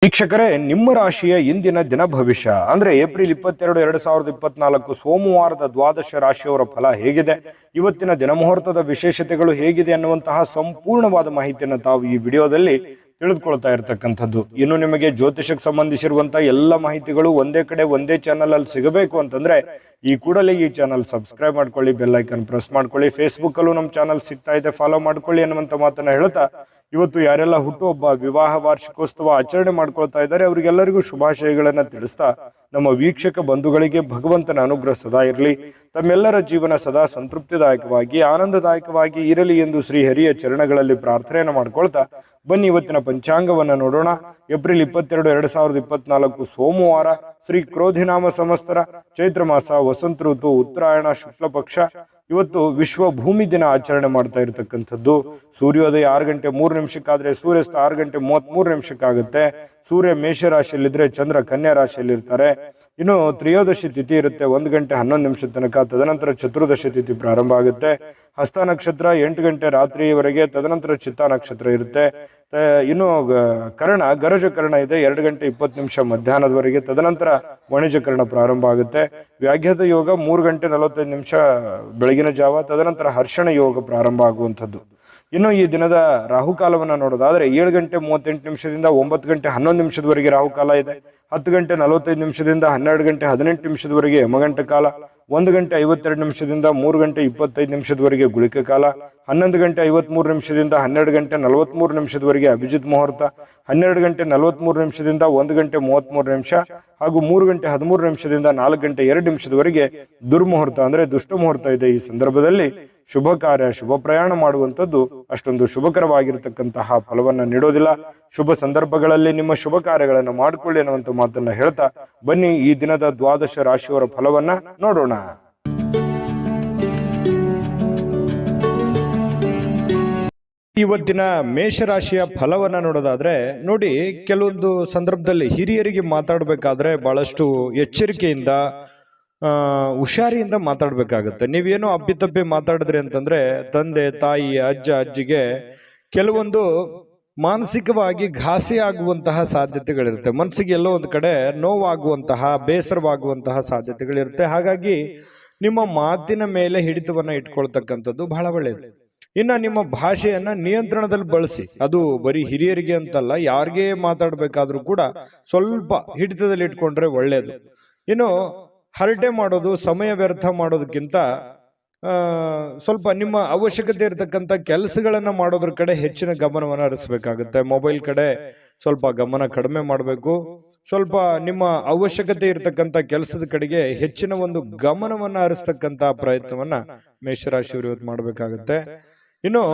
ವೀಕ್ಷಕರೇ, ನಿಮ್ಮ ರಾಶಿಯ ಇಂದಿನ ದಿನ ಭವಿಷ್ಯ ಅಂದ್ರೆ ಏಪ್ರಿಲ್ 22, 2024 ಸೋಮವಾರದ ದ್ವಾದಶ ರಾಶಿಯವರ ಫಲ ಹೇಗಿದೆ, ಇವತ್ತಿನ ದಿನ ಮುಹೂರ್ತದ ವಿಶೇಷತೆಗಳು ಹೇಗಿದೆ ಅನ್ನುವಂತಹ ಸಂಪೂರ್ಣವಾದ ಮಾಹಿತಿಯನ್ನು ತಾವು ಈ ವಿಡಿಯೋದಲ್ಲಿ ತಿಳಿದುಕೊಳ್ತಾ ಇರತಕ್ಕಂಥದ್ದು. ಇನ್ನು ನಿಮಗೆ ಜ್ಯೋತಿಷಕ್ಕೆ ಸಂಬಂಧಿಸಿರುವಂತಹ ಎಲ್ಲ ಮಾಹಿತಿಗಳು ಒಂದೇ ಕಡೆ ಒಂದೇ ಚಾನಲ್ ಅಲ್ಲಿ ಸಿಗಬೇಕು ಅಂತಂದ್ರೆ ಈ ಕೂಡಲೇ ಈ ಚಾನಲ್ ಸಬ್ಸ್ಕ್ರೈಬ್ ಮಾಡ್ಕೊಳ್ಳಿ, ಬೆಲ್ ಐಕನ್ ಪ್ರೆಸ್ ಮಾಡ್ಕೊಳ್ಳಿ. ಫೇಸ್ಬುಕ್ ಅಲ್ಲೂ ನಮ್ಮ ಚಾನಲ್ ಸಿಗ್ತಾ ಇದೆ, ಫಾಲೋ ಮಾಡ್ಕೊಳ್ಳಿ ಅನ್ನುವಂತ ಮಾತನ್ನ ಹೇಳ್ತಾ, ಇವತ್ತು ಯಾರೆಲ್ಲ ಹುಟ್ಟುಹಬ್ಬ, ವಿವಾಹ ವಾರ್ಷಿಕೋತ್ಸವ ಆಚರಣೆ ಮಾಡ್ಕೊಳ್ತಾ ಇದ್ದಾರೆ ಅವರಿಗೆಲ್ಲರಿಗೂ ಶುಭಾಶಯಗಳನ್ನ ತಿಳಿಸ್ತಾ, ನಮ್ಮ ವೀಕ್ಷಕ ಬಂಧುಗಳಿಗೆ ಭಗವಂತನ ಅನುಗ್ರಹ ಸದಾ ಇರಲಿ, ತಮ್ಮೆಲ್ಲರ ಜೀವನ ಸದಾ ಸಂತೃಪ್ತಿದಾಯಕವಾಗಿ ಆನಂದದಾಯಕವಾಗಿ ಇರಲಿ ಎಂದು ಶ್ರೀಹರಿಯ ಚರಣಗಳಲ್ಲಿ ಪ್ರಾರ್ಥನೆಯನ್ನು ಮಾಡ್ಕೊಳ್ತಾ ಬನ್ನಿ ಇವತ್ತಿನ ಪಂಚಾಂಗವನ್ನ ನೋಡೋಣ. ಏಪ್ರಿಲ್ 22, 2024 ಸೋಮವಾರ, ಶ್ರೀ ಕ್ರೋಧಿನಾಮ ಸಂವತ್ಸರ, ಚೈತ್ರ ಮಾಸ, ವಸಂತ ಋತು, ಉತ್ತರಾಯಣ, ಶುಕ್ಲ ಪಕ್ಷ. ಇವತ್ತು ವಿಶ್ವ ಭೂಮಿ ದಿನ ಆಚರಣೆ ಮಾಡ್ತಾ ಇರತಕ್ಕಂಥದ್ದು. ಸೂರ್ಯೋದಯ 6:03 ಸೂರ್ಯಾಸ್ತ 6:33 ಸೂರ್ಯ ಮೇಷರಾಶಿಯಲ್ಲಿದ್ರೆ ಚಂದ್ರ ಕನ್ಯಾ ರಾಶಿಯಲ್ಲಿರ್ತಾರೆ. ಇನ್ನು ತ್ರಯೋದಶಿ ತಿಥಿ ಇರುತ್ತೆ 1:11 ತನಕ. ತದನಂತರ ಚತುರ್ದಶಿ ತಿಥಿ ಪ್ರಾರಂಭ ಆಗುತ್ತೆ. ಹಸ್ತ ನಕ್ಷತ್ರ 8 ಗಂಟೆ ರಾತ್ರಿಯವರೆಗೆ, ತದನಂತರ ಚಿತ್ತಾ ನಕ್ಷತ್ರ ಇರುತ್ತೆ. ಇನ್ನು ಕರ್ಣ, ಗರಜ ಕರ್ಣ ಇದೆ 2:20 ಮಧ್ಯಾಹ್ನದವರೆಗೆ, ತದನಂತರ ವಾಣಿಜ್ಯ ಕರ್ಣ ಪ್ರಾರಂಭ ಆಗುತ್ತೆ. ವ್ಯಾಘ್ಯದ ಯೋಗ 3:45 ಬೆಳಗಿನ ಜಾವ, ತದನಂತರ ಹರ್ಷಣ ಯೋಗ ಪ್ರಾರಂಭ ಆಗುವಂಥದ್ದು. ಇನ್ನು ಈ ದಿನದ ರಾಹುಕಾಲವನ್ನು ನೋಡೋದಾದ್ರೆ 7:38 9:11 ರಾಹುಕಾಲ ಇದೆ. 10:45 12:18 ಯಮಗಂಟ ಕಾಲ, 1:52 3:25 ಗುಳಿಕ ಕಾಲ, 11:53 12:43 ಅಭಿಜಿತ್ ಮುಹೂರ್ತ, 12:43 1:33 ಹಾಗೂ 3:13 4:02 ದುರ್ಮುಹೂರ್ತ ಅಂದ್ರೆ ದುಷ್ಟ ಮುಹೂರ್ತ ಇದೆ. ಈ ಸಂದರ್ಭದಲ್ಲಿ ಶುಭ ಕಾರ್ಯ, ಶುಭ ಪ್ರಯಾಣ ಮಾಡುವಂಥದ್ದು ಅಷ್ಟೊಂದು ಶುಭಕರವಾಗಿರತಕ್ಕಂತಹ ಫಲವನ್ನ ನೀಡೋದಿಲ್ಲ. ಶುಭ ಸಂದರ್ಭಗಳಲ್ಲಿ ನಿಮ್ಮ ಶುಭ ಕಾರ್ಯಗಳನ್ನು ಮಾಡಿಕೊಳ್ಳಿ ಅನ್ನುವಂಥ ಮಾತನ್ನ ಹೇಳ್ತಾ ಬನ್ನಿ ಈ ದಿನದ ದ್ವಾದಶ ರಾಶಿಯವರ ಫಲವನ್ನ ನೋಡೋಣ. ಇವತ್ತಿನ ಮೇಷರಾಶಿಯ ಫಲವನ್ನ ನೋಡೋದಾದ್ರೆ ನೋಡಿ, ಕೆಲವೊಂದು ಸಂದರ್ಭದಲ್ಲಿ ಹಿರಿಯರಿಗೆ ಮಾತಾಡಬೇಕಾದ್ರೆ ಬಹಳಷ್ಟು ಎಚ್ಚರಿಕೆಯಿಂದ ಹುಷಾರಿಯಿಂದ ಮಾತಾಡ್ಬೇಕಾಗತ್ತೆ. ನೀವೇನೋ ಅಪ್ಪಿತಪ್ಪಿ ಮಾತಾಡಿದ್ರಿ ಅಂತಂದ್ರೆ ತಂದೆ, ತಾಯಿ, ಅಜ್ಜ, ಅಜ್ಜಿಗೆ ಕೆಲವೊಂದು ಮಾನಸಿಕವಾಗಿ ಘಾಸಿ ಆಗುವಂತಹ ಸಾಧ್ಯತೆಗಳಿರುತ್ತೆ. ಮನಸ್ಸಿಗೆ ಎಲ್ಲೋ ಒಂದು ಕಡೆ ನೋವಾಗುವಂತಹ, ಬೇಸರವಾಗುವಂತಹ ಸಾಧ್ಯತೆಗಳಿರುತ್ತೆ. ಹಾಗಾಗಿ ನಿಮ್ಮ ಮಾತಿನ ಮೇಲೆ ಹಿಡಿತವನ್ನ ಇಟ್ಕೊಳ್ತಕ್ಕಂಥದ್ದು ಬಹಳ ಒಳ್ಳೆಯದು. ಇನ್ನ ನಿಮ್ಮ ಭಾಷೆಯನ್ನ ನಿಯಂತ್ರಣದಲ್ಲಿ ಬಳಸಿ. ಅದು ಬರೀ ಹಿರಿಯರಿಗೆ ಅಂತಲ್ಲ, ಯಾರಿಗೇ ಮಾತಾಡ್ಬೇಕಾದ್ರೂ ಕೂಡ ಸ್ವಲ್ಪ ಹಿಡಿತದಲ್ಲಿ ಇಟ್ಕೊಂಡ್ರೆ ಒಳ್ಳೆಯದು. ಇನ್ನು ಹರಟೆ ಮಾಡೋದು, ಸಮಯ ವ್ಯರ್ಥ ಮಾಡೋದಕ್ಕಿಂತ ಸ್ವಲ್ಪ ನಿಮ್ಮ ಅವಶ್ಯಕತೆ ಇರತಕ್ಕಂಥ ಕೆಲಸಗಳನ್ನ ಮಾಡೋದ್ರ ಕಡೆ ಹೆಚ್ಚಿನ ಗಮನವನ್ನು ಹರಿಸಬೇಕಾಗುತ್ತೆ. ಮೊಬೈಲ್ ಕಡೆ ಸ್ವಲ್ಪ ಗಮನ ಕಡಿಮೆ ಮಾಡಬೇಕು. ಸ್ವಲ್ಪ ನಿಮ್ಮ ಅವಶ್ಯಕತೆ ಇರತಕ್ಕಂಥ ಕೆಲಸದ ಕಡೆಗೆ ಹೆಚ್ಚಿನ ಒಂದು ಗಮನವನ್ನ ಹರಿಸ್ತಕ್ಕಂಥ ಪ್ರಯತ್ನವನ್ನ ಮೇಷರಾಶಿಯವರು ಇವತ್ತು ಮಾಡಬೇಕಾಗುತ್ತೆ. ಇನ್ನು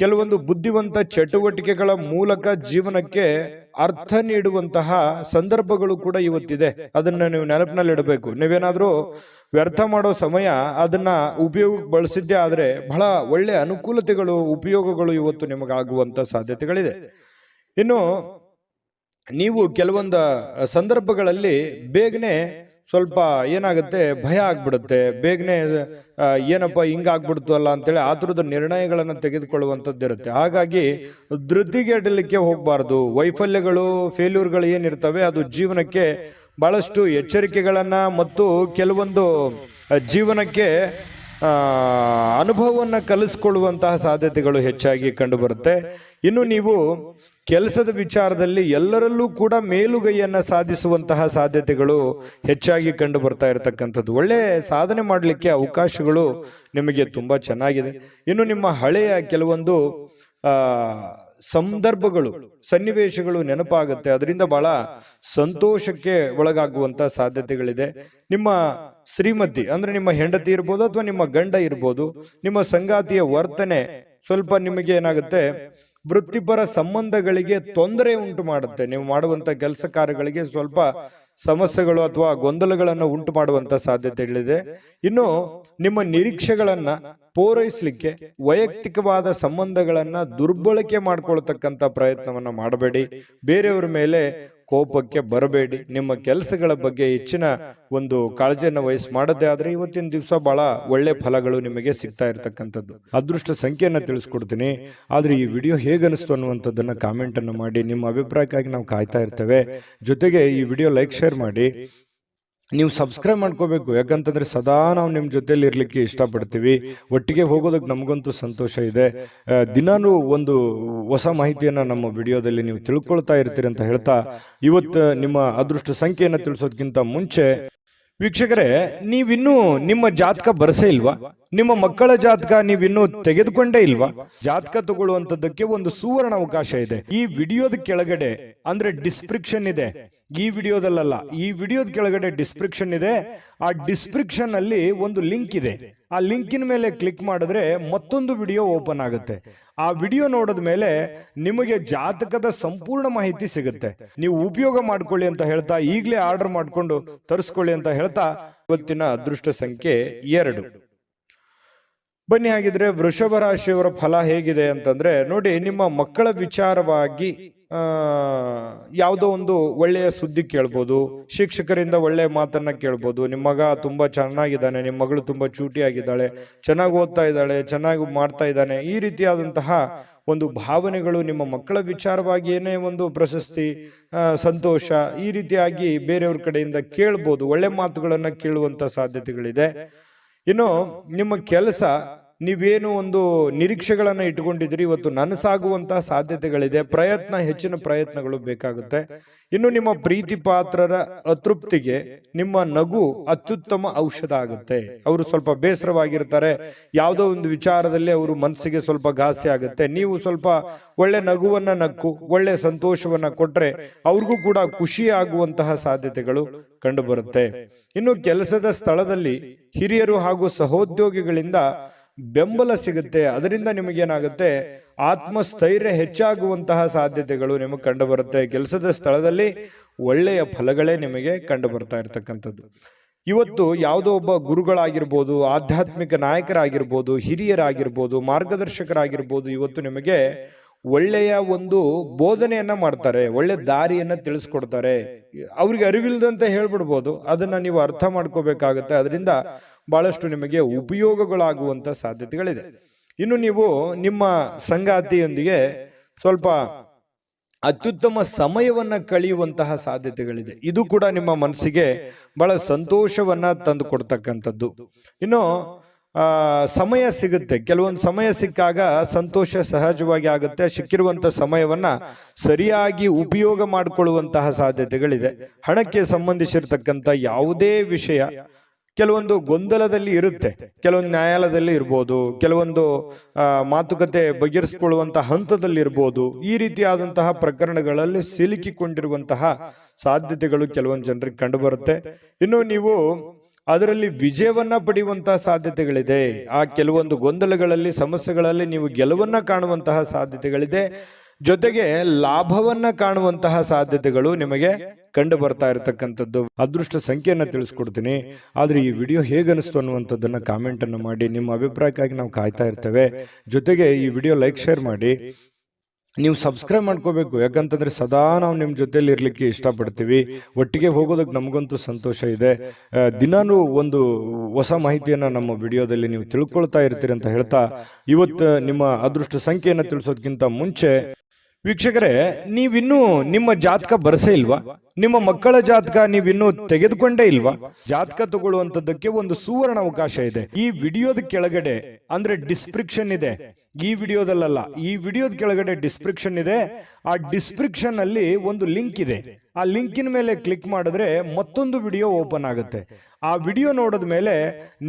ಕೆಲವೊಂದು ಬುದ್ಧಿವಂತ ಚಟುವಟಿಕೆಗಳ ಮೂಲಕ ಜೀವನಕ್ಕೆ ಅರ್ಥ ನೀಡುವಂತಹ ಸಂದರ್ಭಗಳು ಕೂಡ ಇವತ್ತಿದೆ. ಅದನ್ನ ನೀವು ನೆನಪಿನಲ್ಲಿಡಬೇಕು. ನೀವೇನಾದ್ರೂ ವ್ಯರ್ಥ ಮಾಡೋ ಸಮಯ ಅದನ್ನ ಉಪಯೋಗಕ್ಕೆ ಬಳಸಿದ್ದೇ ಆದ್ರೆ ಬಹಳ ಒಳ್ಳೆ ಅನುಕೂಲತೆಗಳು, ಉಪಯೋಗಗಳು ಇವತ್ತು ನಿಮಗಾಗುವಂತ ಸಾಧ್ಯತೆಗಳಿದೆ. ಇನ್ನು ನೀವು ಕೆಲವೊಂದು ಸಂದರ್ಭಗಳಲ್ಲಿ ಬೇಗನೆ ಸ್ವಲ್ಪ ಏನಾಗುತ್ತೆ, ಭಯ ಆಗ್ಬಿಡುತ್ತೆ. ಬೇಗನೆ ಏನಪ್ಪ ಹಿಂಗಾಗ್ಬಿಡ್ತು ಅಲ್ಲ ಅಂತೇಳಿ ಆತುರದ ನಿರ್ಣಯಗಳನ್ನು ತೆಗೆದುಕೊಳ್ಳುವಂಥದ್ದು ಇರುತ್ತೆ. ಹಾಗಾಗಿ ಧೃತಿಗೆಡಲಿಕ್ಕೆ ಹೋಗಬಾರ್ದು. ವೈಫಲ್ಯಗಳು, ಫೇಲ್ಯೂರ್ಗಳು ಏನಿರ್ತವೆ ಅದು ಜೀವನಕ್ಕೆ ಬಹಳಷ್ಟು ಎಚ್ಚರಿಕೆಗಳನ್ನ ಮತ್ತು ಕೆಲವೊಂದು ಜೀವನಕ್ಕೆ ಅನುಭವವನ್ನು ಕಲಿಸ್ಕೊಳ್ಳುವಂತಹ ಸಾಧ್ಯತೆಗಳು ಹೆಚ್ಚಾಗಿ ಕಂಡುಬರುತ್ತೆ. ಇನ್ನು ನೀವು ಕೆಲಸದ ವಿಚಾರದಲ್ಲಿ ಎಲ್ಲರಲ್ಲೂ ಕೂಡ ಮೇಲುಗೈಯನ್ನ ಸಾಧಿಸುವಂತಹ ಸಾಧ್ಯತೆಗಳು ಹೆಚ್ಚಾಗಿ ಕಂಡು ಬರ್ತಾ ಇರತಕ್ಕಂಥದ್ದು. ಒಳ್ಳೆ ಸಾಧನೆ ಮಾಡಲಿಕ್ಕೆ ಅವಕಾಶಗಳು ನಿಮಗೆ ತುಂಬಾ ಚೆನ್ನಾಗಿದೆ. ಇನ್ನು ನಿಮ್ಮ ಹಳೆಯ ಕೆಲವೊಂದು ಸಂದರ್ಭಗಳು, ಸನ್ನಿವೇಶಗಳು ನೆನಪಾಗುತ್ತೆ. ಅದರಿಂದ ಬಹಳ ಸಂತೋಷಕ್ಕೆ ಒಳಗಾಗುವಂತ ಸಾಧ್ಯತೆಗಳಿದೆ. ನಿಮ್ಮ ಶ್ರೀಮತಿ ಅಂದ್ರೆ ನಿಮ್ಮ ಹೆಂಡತಿ ಇರ್ಬೋದು ಅಥವಾ ನಿಮ್ಮ ಗಂಡ ಇರ್ಬೋದು, ನಿಮ್ಮ ಸಂಗಾತಿಯ ವರ್ತನೆ ಸ್ವಲ್ಪ ನಿಮಗೆ ಏನಾಗುತ್ತೆ, ವೃತ್ತಿಪರ ಸಂಬಂಧಗಳಿಗೆ ತೊಂದರೆ ಉಂಟು ಮಾಡುತ್ತೆ. ನೀವು ಮಾಡುವಂತ ಕೆಲಸ ಕಾರ್ಯಗಳಿಗೆ ಸ್ವಲ್ಪ ಸಮಸ್ಯೆಗಳು ಅಥವಾ ಗೊಂದಲಗಳನ್ನು ಉಂಟು ಮಾಡುವಂತ ಸಾಧ್ಯತೆಗಳಿದೆ. ಇನ್ನು ನಿಮ್ಮ ನಿರೀಕ್ಷೆಗಳನ್ನ ಪೂರೈಸಲಿಕ್ಕೆ ವೈಯಕ್ತಿಕವಾದ ಸಂಬಂಧಗಳನ್ನ ದುರ್ಬಳಕೆ ಮಾಡ್ಕೊಳ್ತಕ್ಕಂಥ ಪ್ರಯತ್ನವನ್ನ ಮಾಡಬೇಡಿ. ಬೇರೆಯವರ ಮೇಲೆ ಕೋಪಕ್ಕೆ ಬರಬೇಡಿ. ನಿಮ್ಮ ಕೆಲಸಗಳ ಬಗ್ಗೆ ಹೆಚ್ಚಿನ ಒಂದು ಕಾಳಜಿಯನ್ನು ವಹಿಸಿ ಮಾಡದೇ ಆದ್ರೆ ಇವತ್ತಿನ ದಿವಸ ಬಹಳ ಒಳ್ಳೆ ಫಲಗಳು ನಿಮಗೆ ಸಿಗ್ತಾ ಇರತಕ್ಕಂಥದ್ದು. ಅದೃಷ್ಟ ಸಂಖ್ಯೆಯನ್ನು ತಿಳಿಸ್ಕೊಡ್ತೀನಿ, ಆದ್ರೆ ಈ ವಿಡಿಯೋ ಹೇಗನಿಸ್ತು ಅನ್ನುವಂಥದ್ದನ್ನ ಕಾಮೆಂಟ್ ಅನ್ನು ಮಾಡಿ. ನಿಮ್ಮ ಅಭಿಪ್ರಾಯಕ್ಕಾಗಿ ನಾವು ಕಾಯ್ತಾ ಇರ್ತೇವೆ. ಜೊತೆಗೆ ಈ ವಿಡಿಯೋ ಲೈಕ್ ಶೇರ್ ಮಾಡಿ. ನೀವು ಸಬ್ಸ್ಕ್ರೈಬ್ ಮಾಡ್ಕೋಬೇಕು, ಯಾಕಂತಂದ್ರೆ ಸದಾ ನಾವು ನಿಮ್ಮ ಜೊತೆಲಿ ಇರ್ಲಿಕ್ಕೆ ಇಷ್ಟಪಡ್ತೀವಿ. ಒಟ್ಟಿಗೆ ಹೋಗೋದಕ್ಕೆ ನಮಗಂತೂ ಸಂತೋಷ ಇದೆ. ದಿನಾನು ಒಂದು ಹೊಸ ಮಾಹಿತಿಯನ್ನ ನಮ್ಮ ವಿಡಿಯೋದಲ್ಲಿ ನೀವು ತಿಳ್ಕೊಳ್ತಾ ಇರ್ತೀರಿ ಅಂತ ಹೇಳ್ತಾ, ಇವತ್ತು ನಿಮ್ಮ ಅದೃಷ್ಟ ಸಂಖ್ಯೆಯನ್ನು ತಿಳಿಸೋದಕ್ಕಿಂತ ಮುಂಚೆ ವೀಕ್ಷಕರೇ, ನೀವಿನ್ನೂ ನಿಮ್ಮ ಜಾತಕ ಬರಸೇ ಇಲ್ವಾ? ನಿಮ್ಮ ಮಕ್ಕಳ ಜಾತಕ ನೀವಿನ್ನೂ ತೆಗೆದುಕೊಂಡೇ ಇಲ್ವಾ? ಜಾತಕ ತಗೊಳ್ಳುವಂತದ್ದಕ್ಕೆ ಒಂದು ಸುವರ್ಣ ಅವಕಾಶ ಇದೆ. ಈ ವಿಡಿಯೋದ ಕೆಳಗಡೆ ಅಂದ್ರೆ ಡಿಸ್ಕ್ರಿಪ್ಷನ್ ಇದೆ, ಈ ವಿಡಿಯೋದಲ್ಲ, ಈ ವಿಡಿಯೋದ ಕೆಳಗಡೆ ಡಿಸ್ಕ್ರಿಪ್ಷನ್ ಇದೆ. ಆ ಡಿಸ್ಕ್ರಿಪ್ಷನ್ ಅಲ್ಲಿ ಒಂದು ಲಿಂಕ್ ಇದೆ. ಆ ಲಿಂಕಿನ ಮೇಲೆ ಕ್ಲಿಕ್ ಮಾಡಿದ್ರೆ ಮತ್ತೊಂದು ವಿಡಿಯೋ ಓಪನ್ ಆಗುತ್ತೆ. ಆ ವಿಡಿಯೋ ನೋಡಿದ ಮೇಲೆ ನಿಮಗೆ ಜಾತಕದ ಸಂಪೂರ್ಣ ಮಾಹಿತಿ ಸಿಗುತ್ತೆ. ನೀವು ಉಪಯೋಗ ಮಾಡ್ಕೊಳ್ಳಿ ಅಂತ ಹೇಳ್ತಾ, ಈಗಲೇ ಆರ್ಡರ್ ಮಾಡ್ಕೊಂಡು ತರಿಸ್ಕೊಳ್ಳಿ ಅಂತ ಹೇಳ್ತಾ, ಇವತ್ತಿನ ಅದೃಷ್ಟ ಸಂಖ್ಯೆ 2. ಬನ್ನಿ ಹಾಗಿದ್ರೆ ವೃಷಭ ರಾಶಿಯವರ ಫಲ ಹೇಗಿದೆ ಅಂತಂದ್ರೆ, ನೋಡಿ, ನಿಮ್ಮ ಮಕ್ಕಳ ವಿಚಾರವಾಗಿ ಯಾವುದೋ ಒಂದು ಒಳ್ಳೆಯ ಸುದ್ದಿ ಕೇಳ್ಬೋದು, ಶಿಕ್ಷಕರಿಂದ ಒಳ್ಳೆಯ ಮಾತನ್ನ ಕೇಳ್ಬೋದು. ನಿಮ್ಮ ಮಗ ತುಂಬಾ ಚೆನ್ನಾಗಿದ್ದಾನೆ, ನಿಮ್ಮ ಮಗಳು ತುಂಬಾ ಚೂಟಿಯಾಗಿದ್ದಾಳೆ, ಚೆನ್ನಾಗಿ ಓದ್ತಾ ಇದ್ದಾಳೆ, ಚೆನ್ನಾಗಿ ಮಾಡ್ತಾ ಇದ್ದಾನೆ, ಈ ರೀತಿಯಾದಂತಹ ಒಂದು ಭಾವನೆಗಳು ನಿಮ್ಮ ಮಕ್ಕಳ ವಿಚಾರವಾಗಿ ಏನೇ ಒಂದು ಪ್ರಶಸ್ತಿ, ಸಂತೋಷ, ಈ ರೀತಿಯಾಗಿ ಬೇರೆಯವ್ರ ಕಡೆಯಿಂದ ಕೇಳ್ಬೋದು. ಒಳ್ಳೆ ಮಾತುಗಳನ್ನ ಕೇಳುವಂತ ಸಾಧ್ಯತೆಗಳಿದೆ. ಇನ್ನು ನಿಮ್ಮ ಕೆಲಸ, ನೀವೇನು ಒಂದು ನಿರೀಕ್ಷೆಗಳನ್ನ ಇಟ್ಟುಕೊಂಡಿದ್ರಿ, ಇವತ್ತು ನನಸಾಗುವಂತಹ ಸಾಧ್ಯತೆಗಳಿದೆ. ಪ್ರಯತ್ನ, ಹೆಚ್ಚಿನ ಪ್ರಯತ್ನಗಳು ಬೇಕಾಗುತ್ತೆ. ಇನ್ನು ನಿಮ್ಮ ಪ್ರೀತಿ ಪಾತ್ರರ ಅತೃಪ್ತಿಗೆ ನಿಮ್ಮ ನಗು ಅತ್ಯುತ್ತಮ ಔಷಧ ಆಗುತ್ತೆ. ಅವರು ಸ್ವಲ್ಪ ಬೇಸರವಾಗಿರ್ತಾರೆ, ಯಾವುದೋ ಒಂದು ವಿಚಾರದಲ್ಲಿ ಅವರು ಮನಸ್ಸಿಗೆ ಸ್ವಲ್ಪ ಘಾಸಿ ಆಗುತ್ತೆ. ನೀವು ಸ್ವಲ್ಪ ಒಳ್ಳೆ ನಗುವನ್ನ ನಕ್ಕು ಒಳ್ಳೆ ಸಂತೋಷವನ್ನ ಕೊಟ್ರೆ ಅವ್ರಿಗೂ ಕೂಡ ಖುಷಿ ಆಗುವಂತಹ ಸಾಧ್ಯತೆಗಳು ಕಂಡು ಬರುತ್ತೆ. ಇನ್ನು ಕೆಲಸದ ಸ್ಥಳದಲ್ಲಿ ಹಿರಿಯರು ಹಾಗೂ ಸಹೋದ್ಯೋಗಿಗಳಿಂದ ಬೆಂಬಲ ಸಿಗುತ್ತೆ. ಅದರಿಂದ ನಿಮಗೇನಾಗುತ್ತೆ, ಆತ್ಮಸ್ಥೈರ್ಯ ಹೆಚ್ಚಾಗುವಂತಹ ಸಾಧ್ಯತೆಗಳು ನಿಮಗೆ ಕಂಡು ಬರುತ್ತೆ. ಕೆಲಸದ ಸ್ಥಳದಲ್ಲಿ ಒಳ್ಳೆಯ ಫಲಗಳೇ ನಿಮಗೆ ಕಂಡು ಬರ್ತಾ ಇರತಕ್ಕಂಥದ್ದು. ಇವತ್ತು ಯಾವುದೋ ಒಬ್ಬ ಗುರುಗಳಾಗಿರ್ಬೋದು, ಆಧ್ಯಾತ್ಮಿಕ ನಾಯಕರಾಗಿರ್ಬೋದು, ಹಿರಿಯರಾಗಿರ್ಬೋದು, ಮಾರ್ಗದರ್ಶಕರಾಗಿರ್ಬೋದು, ಇವತ್ತು ನಿಮಗೆ ಒಳ್ಳೆಯ ಒಂದು ಬೋಧನೆಯನ್ನ ಮಾಡ್ತಾರೆ, ಒಳ್ಳೆ ದಾರಿಯನ್ನ ತಿಳಿಸ್ಕೊಡ್ತಾರೆ. ಅವ್ರಿಗೆ ಅರಿವಿಲ್ದಂತೆ ಹೇಳ್ಬಿಡ್ಬೋದು, ಅದನ್ನ ನೀವು ಅರ್ಥ ಮಾಡ್ಕೋಬೇಕಾಗತ್ತೆ. ಅದರಿಂದ ಬಹಳಷ್ಟು ನಿಮಗೆ ಉಪಯೋಗಗಳಾಗುವಂತ ಸಾಧ್ಯತೆಗಳಿದೆ. ಇನ್ನು ನೀವು ನಿಮ್ಮ ಸಂಗಾತಿಯೊಂದಿಗೆ ಸ್ವಲ್ಪ ಅತ್ಯುತ್ತಮ ಸಮಯವನ್ನ ಕಳೆಯುವಂತಹ ಸಾಧ್ಯತೆಗಳಿದೆ. ಇದು ಕೂಡ ನಿಮ್ಮ ಮನಸ್ಸಿಗೆ ಬಹಳ ಸಂತೋಷವನ್ನ ತಂದು ಕೊಡ್ತಕ್ಕಂಥದ್ದು. ಇನ್ನು ಸಮಯ ಸಿಗುತ್ತೆ, ಕೆಲವೊಂದು ಸಮಯ ಸಿಕ್ಕಾಗ ಸಂತೋಷ ಸಹಜವಾಗಿ ಆಗುತ್ತೆ. ಸಿಕ್ಕಿರುವಂತ ಸಮಯವನ್ನ ಸರಿಯಾಗಿ ಉಪಯೋಗ ಮಾಡಿಕೊಳ್ಳುವಂತಹ ಸಾಧ್ಯತೆಗಳಿದೆ. ಹಣಕ್ಕೆ ಸಂಬಂಧಿಸಿರ್ತಕ್ಕಂಥ ಯಾವುದೇ ವಿಷಯ ಕೆಲವೊಂದು ಗೊಂದಲದಲ್ಲಿ ಇರುತ್ತೆ, ಕೆಲವೊಂದು ನ್ಯಾಯಾಲಯದಲ್ಲಿ ಇರ್ಬೋದು, ಕೆಲವೊಂದು ಮಾತುಕತೆ ಬಗೆಹರಿಸಿಕೊಳ್ಳುವಂತ ಹಂತದಲ್ಲಿ ಇರ್ಬೋದು. ಈ ರೀತಿಯಾದಂತಹ ಪ್ರಕರಣಗಳಲ್ಲಿ ಸಿಲುಕಿಕೊಂಡಿರುವಂತಹ ಸಾಧ್ಯತೆಗಳು ಕೆಲವೊಂದು ಜನರಿಗೆ ಕಂಡು ಬರುತ್ತೆ. ಇನ್ನು ನೀವು ಅದರಲ್ಲಿ ವಿಜಯವನ್ನ ಪಡೆಯುವಂತಹ ಸಾಧ್ಯತೆಗಳಿದೆ. ಆ ಕೆಲವೊಂದು ಗೊಂದಲಗಳಲ್ಲಿ, ಸಮಸ್ಯೆಗಳಲ್ಲಿ ನೀವು ಗೆಲುವನ್ನ ಕಾಣುವಂತಹ ಸಾಧ್ಯತೆಗಳಿದೆ. ಜೊತೆಗೆ ಲಾಭವನ್ನ ಕಾಣುವಂತಹ ಸಾಧ್ಯತೆಗಳು ನಿಮಗೆ ಕಂಡು ಬರ್ತಾ ಇರತಕ್ಕಂಥದ್ದು. ಅದೃಷ್ಟ ಸಂಖ್ಯೆಯನ್ನ ತಿಳಿಸ್ಕೊಡ್ತೀನಿ, ಆದ್ರೆ ಈ ವಿಡಿಯೋ ಹೇಗನಿಸ್ತು ಅನ್ನುವಂಥದ್ದನ್ನ ಕಾಮೆಂಟ್ ಅನ್ನು ಮಾಡಿ. ನಿಮ್ಮ ಅಭಿಪ್ರಾಯಕ್ಕಾಗಿ ನಾವು ಕಾಯ್ತಾ ಇರ್ತೇವೆ. ಜೊತೆಗೆ ಈ ವಿಡಿಯೋ ಲೈಕ್ ಶೇರ್ ಮಾಡಿ. ನೀವು ಸಬ್ಸ್ಕ್ರೈಬ್ ಮಾಡ್ಕೋಬೇಕು, ಯಾಕಂತಂದ್ರೆ ಸದಾ ನಾವು ನಿಮ್ಮ ಜೊತೆಲಿ ಇರ್ಲಿಕ್ಕೆ ಇಷ್ಟಪಡ್ತೀವಿ. ಒಟ್ಟಿಗೆ ಹೋಗೋದಕ್ಕೆ ನಮಗಂತೂ ಸಂತೋಷ ಇದೆ. ದಿನಾನು ಒಂದು ಹೊಸ ಮಾಹಿತಿಯನ್ನ ನಮ್ಮ ವಿಡಿಯೋದಲ್ಲಿ ನೀವು ತಿಳ್ಕೊಳ್ತಾ ಇರ್ತೀರಿ ಅಂತ ಹೇಳ್ತಾ, ಇವತ್ತು ನಿಮ್ಮ ಅದೃಷ್ಟ ಸಂಖ್ಯೆಯನ್ನು ತಿಳಿಸೋದಕ್ಕಿಂತ ಮುಂಚೆ ವೀಕ್ಷಕರೇ, ನೀವಿನ್ನೂ ನಿಮ್ಮ ಜಾತಕ ಬರಸೇ ಇಲ್ವಾ? ನಿಮ್ಮ ಮಕ್ಕಳ ಜಾತಕ ನೀವಿನ್ನೂ ತೆಗೆದುಕೊಂಡೇ ಇಲ್ವಾ? ಜಾತಕ ತಗೊಳ್ಳುವಂತದ್ದಕ್ಕೆ ಒಂದು ಸುವರ್ಣ ಅವಕಾಶ ಇದೆ. ಈ ವಿಡಿಯೋದ ಕೆಳಗಡೆ ಅಂದ್ರೆ ಡಿಸ್ಕ್ರಿಪ್ಷನ್ ಇದೆ, ಈ ವಿಡಿಯೋದಲ್ಲ, ಈ ವಿಡಿಯೋದ ಕೆಳಗಡೆ ಡಿಸ್ಕ್ರಿಪ್ಷನ್ ಇದೆ. ಆ ಡಿಸ್ಕ್ರಿಪ್ಷನ್ ಅಲ್ಲಿ ಒಂದು ಲಿಂಕ್ ಇದೆ. ಆ ಲಿಂಕಿನ ಮೇಲೆ ಕ್ಲಿಕ್ ಮಾಡಿದ್ರೆ ಮತ್ತೊಂದು ವಿಡಿಯೋ ಓಪನ್ ಆಗುತ್ತೆ. ಆ ವಿಡಿಯೋ ನೋಡಿದ ಮೇಲೆ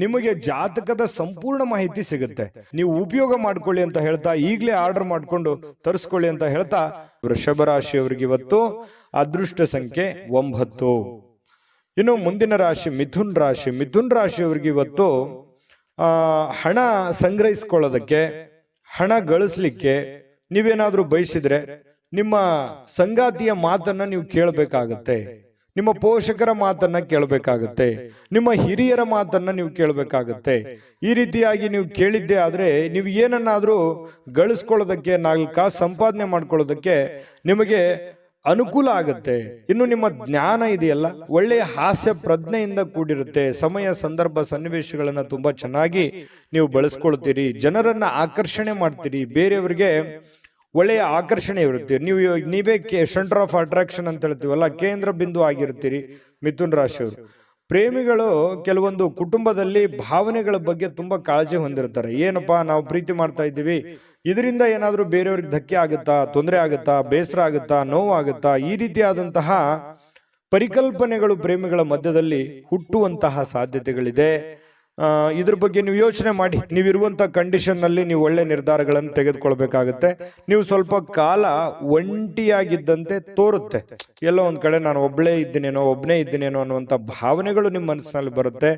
ನಿಮಗೆ ಜಾತಕದ ಸಂಪೂರ್ಣ ಮಾಹಿತಿ ಸಿಗುತ್ತೆ. ನೀವು ಉಪಯೋಗ ಮಾಡ್ಕೊಳ್ಳಿ ಅಂತ ಹೇಳ್ತಾ, ಈಗಲೇ ಆರ್ಡರ್ ಮಾಡ್ಕೊಂಡು ತರಿಸ್ಕೊಳ್ಳಿ ಅಂತ ಹೇಳ್ತಾ, ವೃಷಭ ರಾಶಿಯವರಿಗೆ ಇವತ್ತು ಅದೃಷ್ಟ ಸಂಖ್ಯೆ 9. ಇನ್ನು ಮುಂದಿನ ರಾಶಿ ಮಿಥುನ್ ರಾಶಿ. ಮಿಥುನ್ ರಾಶಿಯವರಿಗೆ ಇವತ್ತು ಹಣ ಸಂಗ್ರಹಿಸಿಕೊಳ್ಳೋದಕ್ಕೆ, ಹಣ ಗಳಿಸ್ಲಿಕ್ಕೆ ನೀವೇನಾದ್ರೂ ಬಯಸಿದ್ರೆ ನಿಮ್ಮ ಸಂಗಾತಿಯ ಮಾತನ್ನ ನೀವು ಕೇಳಬೇಕಾಗತ್ತೆ, ನಿಮ್ಮ ಪೋಷಕರ ಮಾತನ್ನ ಕೇಳಬೇಕಾಗತ್ತೆ, ನಿಮ್ಮ ಹಿರಿಯರ ಮಾತನ್ನ ನೀವು ಕೇಳಬೇಕಾಗತ್ತೆ. ಈ ರೀತಿಯಾಗಿ ನೀವು ಕೇಳಿದ್ದೆ ಆದ್ರೆ ನೀವು ಏನನ್ನಾದ್ರೂ ಗಳಿಸ್ಕೊಳ್ಳೋದಕ್ಕೆ, 4 ಕಾಸು ಸಂಪಾದನೆ ಮಾಡ್ಕೊಳ್ಳೋದಕ್ಕೆ ನಿಮಗೆ ಅನುಕೂಲ ಆಗುತ್ತೆ. ಇನ್ನು ನಿಮ್ಮ ಜ್ಞಾನ ಇದೆಯಲ್ಲ, ಒಳ್ಳೆಯ ಹಾಸ್ಯ ಪ್ರಜ್ಞೆಯಿಂದ ಕೂಡಿರುತ್ತೆ. ಸಮಯ ಸಂದರ್ಭ ಸನ್ನಿವೇಶಗಳನ್ನ ತುಂಬಾ ಚೆನ್ನಾಗಿ ನೀವು ಬಳಸ್ಕೊಳ್ತೀರಿ, ಜನರನ್ನ ಆಕರ್ಷಣೆ ಮಾಡ್ತೀರಿ, ಬೇರೆಯವರಿಗೆ ಒಳ್ಳೆಯ ಆಕರ್ಷಣೆ ಇರುತ್ತೆ. ನೀವೇ ಸೆಂಟರ್ ಆಫ್ ಅಟ್ರಾಕ್ಷನ್ ಅಂತ ಹೇಳ್ತೀವಲ್ಲ, ಕೇಂದ್ರ ಬಿಂದು ಆಗಿರ್ತೀರಿ. ಮಿಥುನ್ ರಾಶಿಯವರು ಪ್ರೇಮಿಗಳು ಕೆಲವೊಂದು ಕುಟುಂಬದಲ್ಲಿ ಭಾವನೆಗಳ ಬಗ್ಗೆ ತುಂಬಾ ಕಾಳಜಿ ಹೊಂದಿರ್ತಾರೆ. ಏನಪ್ಪಾ ನಾವು ಪ್ರೀತಿ ಮಾಡ್ತಾ ಇದ್ದೀವಿ, ಇದರಿಂದ ಏನಾದ್ರೂ ಬೇರೆಯವ್ರಿಗೆ ಧಕ್ಕೆ ಆಗುತ್ತಾ, ತೊಂದರೆ ಆಗುತ್ತಾ, ಬೇಸರ ಆಗುತ್ತಾ, ನೋವಾಗುತ್ತಾ, ಈ ರೀತಿಯಾದಂತಹ ಪರಿಕಲ್ಪನೆಗಳು ಪ್ರೇಮಿಗಳ ಮಧ್ಯದಲ್ಲಿ ಹುಟ್ಟುವಂತಹ ಸಾಧ್ಯತೆಗಳಿದೆ. ಇದ್ರ ಬಗ್ಗೆ ನೀವು ಯೋಚನೆ ಮಾಡಿ. ನೀವಿರುವಂತಹ ಕಂಡೀಷನ್ ನಲ್ಲಿ ನೀವು ಒಳ್ಳೆ ನಿರ್ಧಾರಗಳನ್ನು ತೆಗೆದುಕೊಳ್ಬೇಕಾಗತ್ತೆ. ನೀವು ಸ್ವಲ್ಪ ಕಾಲ ಒಂಟಿಯಾಗಿದ್ದಂತೆ ತೋರುತ್ತೆ. ಎಲ್ಲೋ ಒಂದ್ ಕಡೆ ನಾನು ಒಬ್ಬನೇ ಇದ್ದೀನೇನೋ ಅನ್ನುವಂಥ ಭಾವನೆಗಳು ನಿಮ್ಮ ಮನಸ್ಸಿನಲ್ಲಿ ಬರುತ್ತೆ.